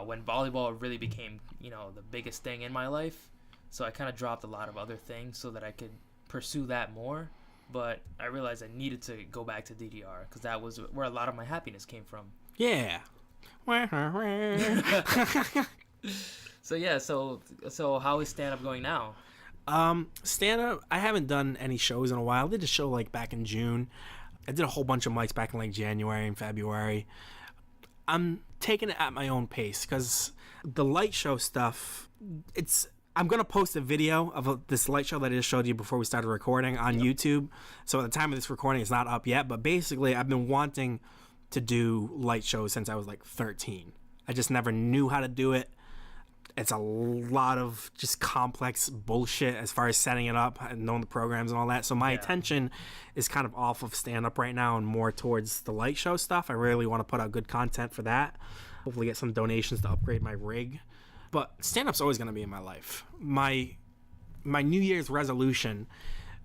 Speaker 2: when volleyball really became, the biggest thing in my life. So I kind of dropped a lot of other things so that I could pursue that more. But I realized I needed to go back to DDR because that was where a lot of my happiness came from.
Speaker 1: Yeah.
Speaker 2: So yeah, so how is stand-up going now?
Speaker 1: Stand-up, I haven't done any shows in a while. I did a show like back in June. I did a whole bunch of mics back in like January and February. I'm taking it at my own pace because the light show stuff, I'm going to post a video of this light show that I just showed you before we started recording on YouTube. So at the time of this recording, it's not up yet. But basically, I've been wanting to do light shows since I was like 13. I just never knew how to do it. It's a lot of just complex bullshit as far as setting it up and knowing the programs and all that. So my attention is kind of off of stand-up right now and more towards the light show stuff. I really want to put out good content for that. Hopefully get some donations to upgrade my rig. But stand-up's always going to be in my life. My New Year's resolution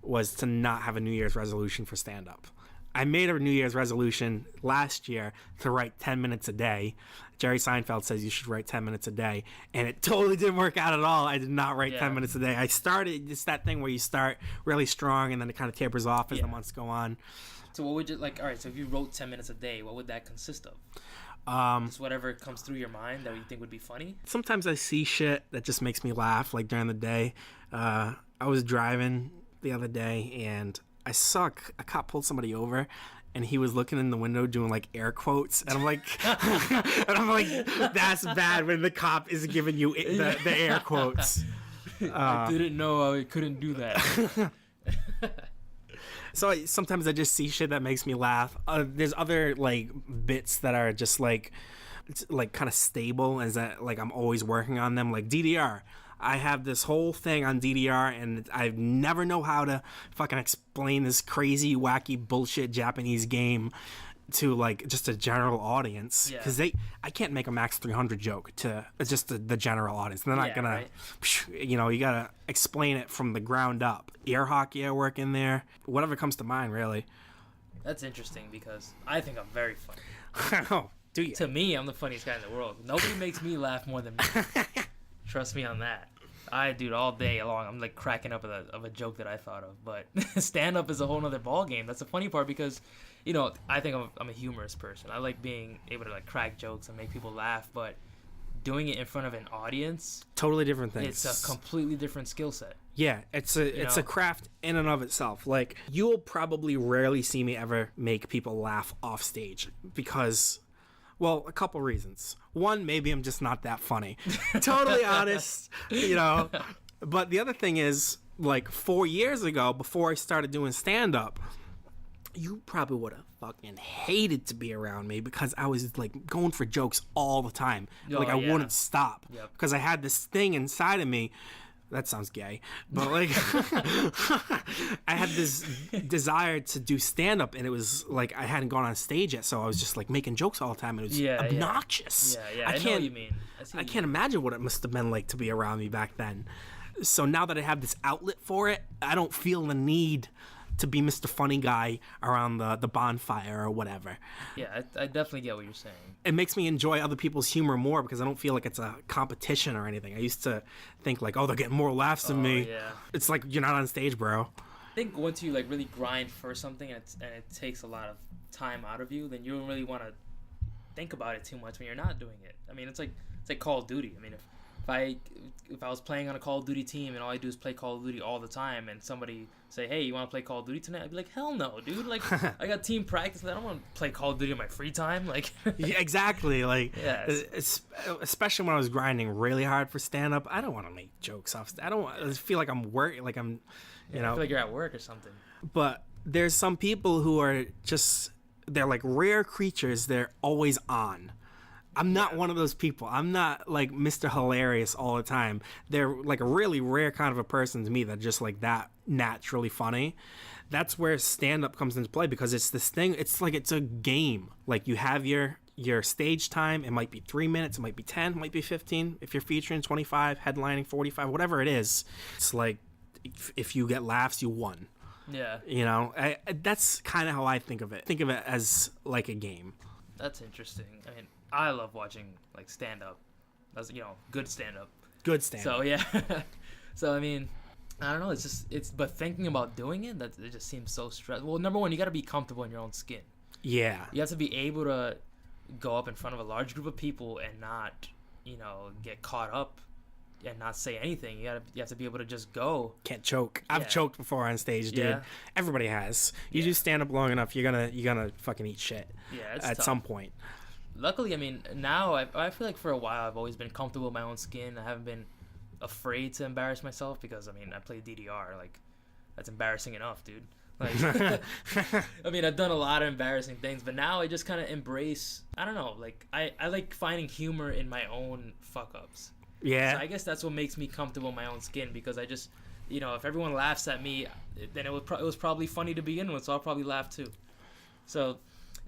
Speaker 1: was to not have a New Year's resolution for stand-up. I made a New Year's resolution last year to write 10 minutes a day. Jerry Seinfeld says you should write 10 minutes a day. And it totally didn't work out at all. I did not write 10 minutes a day. I started, it's that thing where you start really strong and then it kind of tapers off as the months go on.
Speaker 2: So what would you, all right, so if you wrote 10 minutes a day, what would that consist of? Just whatever comes through your mind that you think would be funny?
Speaker 1: Sometimes I see shit that just makes me laugh, like during the day. I was driving the other day and I saw a cop pulled somebody over and he was looking in the window doing like air quotes and I'm like that's bad when the cop is giving you the air quotes.
Speaker 2: I didn't know I couldn't do that.
Speaker 1: So sometimes I just see shit that makes me laugh. There's other like bits that are just like it's like kind of stable, as that like I'm always working on them. Like DDR, I have this whole thing on DDR, and I never know how to fucking explain this crazy, wacky, bullshit Japanese game to like just a general audience, because I can't make a max 300 joke to just the general audience. They're not gonna, you gotta explain it from the ground up. Air hockey I work in there, whatever comes to mind, really.
Speaker 2: That's interesting because I think I'm very funny.
Speaker 1: Oh, do you?
Speaker 2: To me, I'm the funniest guy in the world. Nobody makes me laugh more than me. Trust me on that. I do it all day long. I'm like cracking up of a joke that I thought of. But stand-up is a whole nother ball game. That's the funny part because, I think I'm a humorous person. I like being able to like crack jokes and make people laugh. But doing it in front of an audience,
Speaker 1: totally different things.
Speaker 2: It's a completely different skill set.
Speaker 1: Yeah, it's a craft in and of itself. Like, you'll probably rarely see me ever make people laugh off stage because, well, a couple reasons. One, maybe I'm just not that funny. Totally honest, But the other thing is, like 4 years ago, before I started doing stand-up, you probably would have fucking hated to be around me because I was like going for jokes all the time. I wouldn't stop because I had this thing inside of me. That sounds gay, but like I had this desire to do stand-up, and it was like I hadn't gone on stage yet, so I was just like making jokes all the time, and it was obnoxious.
Speaker 2: I know what you mean.
Speaker 1: I can't imagine what it must have been like to be around me back then. So now that I have this outlet for it, I don't feel the need to be Mr. Funny Guy around the bonfire or whatever.
Speaker 2: Yeah, I definitely get what you're saying.
Speaker 1: It makes me enjoy other people's humor more because I don't feel like it's a competition or anything. I used to think like, oh, they're getting more laughs than me.
Speaker 2: Yeah.
Speaker 1: It's like, you're not on stage, bro.
Speaker 2: I think once you like really grind for something and it takes a lot of time out of you, then you don't really want to think about it too much when you're not doing it. I mean, it's like Call of Duty. I mean, if I was playing on a Call of Duty team and all I do is play Call of Duty all the time and somebody say, hey, you want to play Call of Duty tonight? I'd be like, hell no, dude. Like, I got team practice. I don't want to play Call of Duty in my free time. Like,
Speaker 1: yeah, exactly. Like, especially when I was grinding really hard for stand-up, I don't want to make jokes off. I feel like I'm working, like I'm,
Speaker 2: I feel like you're at work or something.
Speaker 1: But there's some people who are just, they're like rare creatures. They're always on. I'm not one of those people. I'm not like Mr. Hilarious all the time. They're like a really rare kind of a person to me that just like that naturally funny. That's where stand-up comes into play, because it's this thing. It's like it's a game. Like you have your stage time. It might be 3 minutes. It might be 10. It might be 15. If you're featuring 25, headlining 45, whatever it is. It's like if you get laughs, you won.
Speaker 2: Yeah.
Speaker 1: You know, that's kind of how I think of it. Think of it as like a game.
Speaker 2: That's interesting. I mean, I love watching like stand up. That's, you know, good stand up.
Speaker 1: Good stand up.
Speaker 2: So yeah. So I mean, I don't know. But thinking about doing it, it just seems so stressful. Well, number one, you got to be comfortable in your own skin.
Speaker 1: Yeah.
Speaker 2: You have to be able to go up in front of a large group of people and not, you know, get caught up and not say anything. You have to be able to just go.
Speaker 1: Can't choke. I've choked before on stage, dude.
Speaker 2: Yeah.
Speaker 1: Everybody has. You do stand up long enough, you're gonna fucking eat shit.
Speaker 2: Yeah, it's
Speaker 1: at
Speaker 2: tough.
Speaker 1: some point.
Speaker 2: Luckily, I mean, now I feel like for a while I've always been comfortable in my own skin. I haven't been afraid to embarrass myself, because I mean, I play DDR. Like, that's embarrassing enough, dude. Like, I mean, I've done a lot of embarrassing things, but now I just kind of embrace. I don't know. Like, I like finding humor in my own fuck ups.
Speaker 1: Yeah.
Speaker 2: So I guess that's what makes me comfortable in my own skin, because I just, you know, if everyone laughs at me, then it was probably funny to begin with, so I'll probably laugh too. So,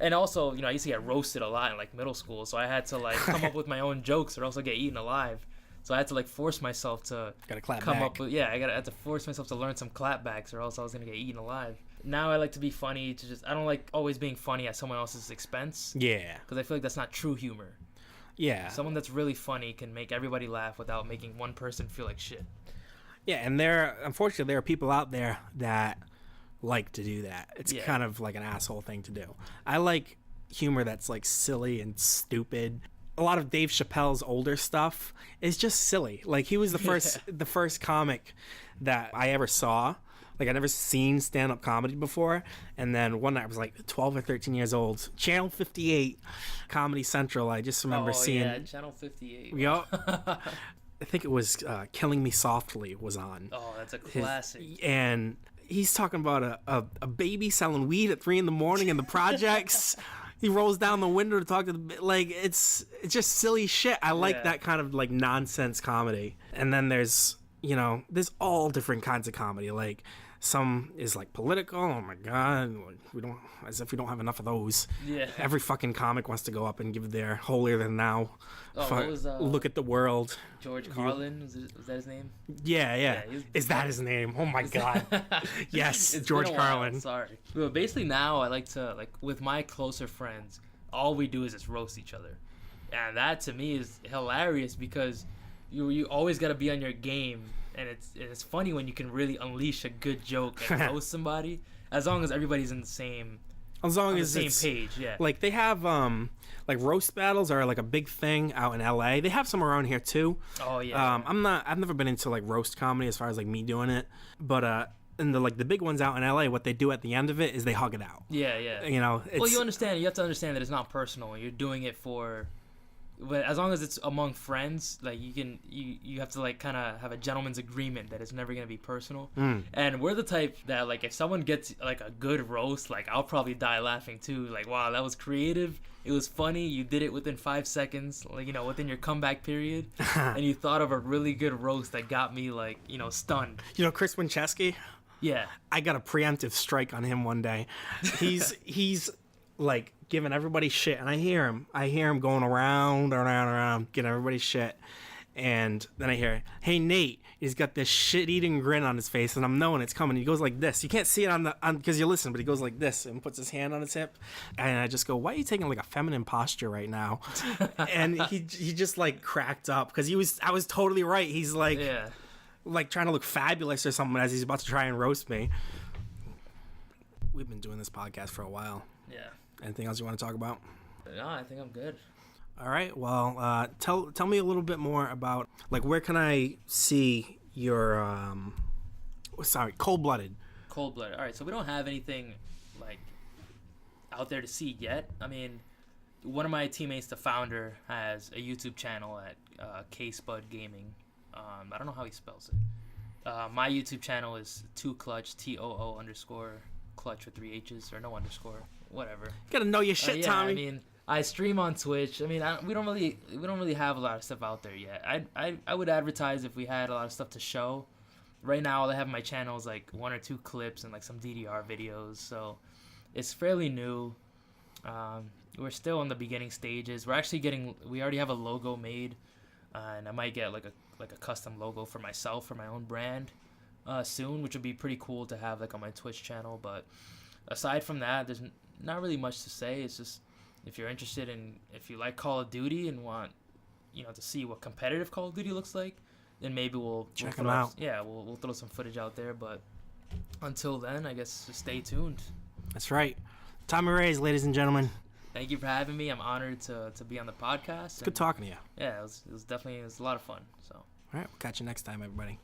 Speaker 2: and also, you know, I used to get roasted a lot in like middle school, so I had to like come up with my own jokes or else I'd get eaten alive. So I had to like force myself to I had to force myself to learn some clapbacks, or else I was gonna get eaten alive. Now I like to be funny. I don't like always being funny at someone else's expense.
Speaker 1: Yeah.
Speaker 2: Because I feel like that's not true humor.
Speaker 1: Yeah.
Speaker 2: Someone that's really funny can make everybody laugh without making one person feel like shit.
Speaker 1: Yeah, and unfortunately there are people out there that like to do that. It's kind of like an asshole thing to do. I like humor that's like silly and stupid. A lot of Dave Chappelle's older stuff is just silly. Like, he was the first comic that I ever saw. Like, I'd never seen stand-up comedy before. And then one night I was like 12 or 13 years old. Channel 58, Comedy Central. I just remember seeing.
Speaker 2: Yeah, Channel 58.
Speaker 1: Yep. I think it was Killing Me Softly was on.
Speaker 2: Oh, that's a classic.
Speaker 1: And he's talking about a baby selling weed at 3 a.m. in the projects. He rolls down the window to talk to it's just silly shit. I like that kind of like nonsense comedy. And then there's all different kinds of comedy. Like, some is like political. Oh my god, as if we don't have enough of those.
Speaker 2: Yeah.
Speaker 1: Every fucking comic wants to go up and give their holier than thou.
Speaker 2: What was,
Speaker 1: look at the world.
Speaker 2: George Carlin, was that his name?
Speaker 1: Yeah. Is that his name? Oh my god. Yes, George Carlin.
Speaker 2: Sorry. But basically now I like to, like, with my closer friends, all we do is just roast each other. And that to me is hilarious, because you always got to be on your game, and it's funny when you can really unleash a good joke and roast somebody, as long as everybody's in the same page. Yeah,
Speaker 1: like they have like roast battles are like a big thing out in LA. They have some around here too.
Speaker 2: Oh yeah.
Speaker 1: I've never been into like roast comedy as far as like me doing it, but and the big ones out in LA, what they do at the end of it is they hug it out.
Speaker 2: Yeah.
Speaker 1: You know,
Speaker 2: well, you have to understand that it's not personal. You're doing it for. But as long as it's among friends, like, you have to like kind of have a gentleman's agreement that it's never gonna be personal. And we're the type that, like, if someone gets like a good roast, like, I'll probably die laughing too. Like, wow, that was creative. It was funny. You did it within 5 seconds, like, you know, within your comeback period, and you thought of a really good roast that got me, like, you know, stunned.
Speaker 1: You know, Chris Winchesky.
Speaker 2: Yeah.
Speaker 1: I got a preemptive strike on him one day. He's like giving everybody shit, and I hear him going around, getting everybody shit, and then I hear, "Hey Nate," he's got this shit-eating grin on his face, and I'm knowing it's coming. He goes like this. You can't see it on because you listen, but he goes like this and puts his hand on his hip, and I just go, "Why are you taking like a feminine posture right now?" And he just like cracked up, because I was totally right. He's like, like trying to look fabulous or something as he's about to try and roast me. We've been doing this podcast for a while.
Speaker 2: Yeah.
Speaker 1: Anything else you want to talk about?
Speaker 2: No, I think I'm good.
Speaker 1: All right. Well, tell me a little bit more about, like, where can I see your Cold-Blooded?
Speaker 2: Cold-Blooded. All right. So we don't have anything like out there to see yet. I mean, one of my teammates, the founder, has a YouTube channel at K-Spud Gaming. I don't know how he spells it. My YouTube channel is 2clutch, TOO_clutch with 3 H's or no underscore. Whatever.
Speaker 1: You gotta know your shit, Tommy.
Speaker 2: I mean, I stream on Twitch. I mean, we don't really have a lot of stuff out there yet. I would advertise if we had a lot of stuff to show. Right now, all I have on my channel is like 1 or 2 clips and like some DDR videos, so it's fairly new. We're still in the beginning stages. We already have a logo made, and I might get like a custom logo for myself for my own brand soon, which would be pretty cool to have like on my Twitch channel. But aside from that, there's not really much to say. It's just if you're interested in, if you like Call of Duty and want, to see what competitive Call of Duty looks like, then maybe we'll
Speaker 1: check them out.
Speaker 2: Yeah, we'll throw some footage out there. But until then, I guess just stay tuned.
Speaker 1: That's right. Tommy Reyes, ladies and gentlemen.
Speaker 2: Thank you for having me. I'm honored to be on the podcast.
Speaker 1: It's good talking to you.
Speaker 2: Yeah, it was a lot of fun. So.
Speaker 1: All right, we'll catch you next time, everybody.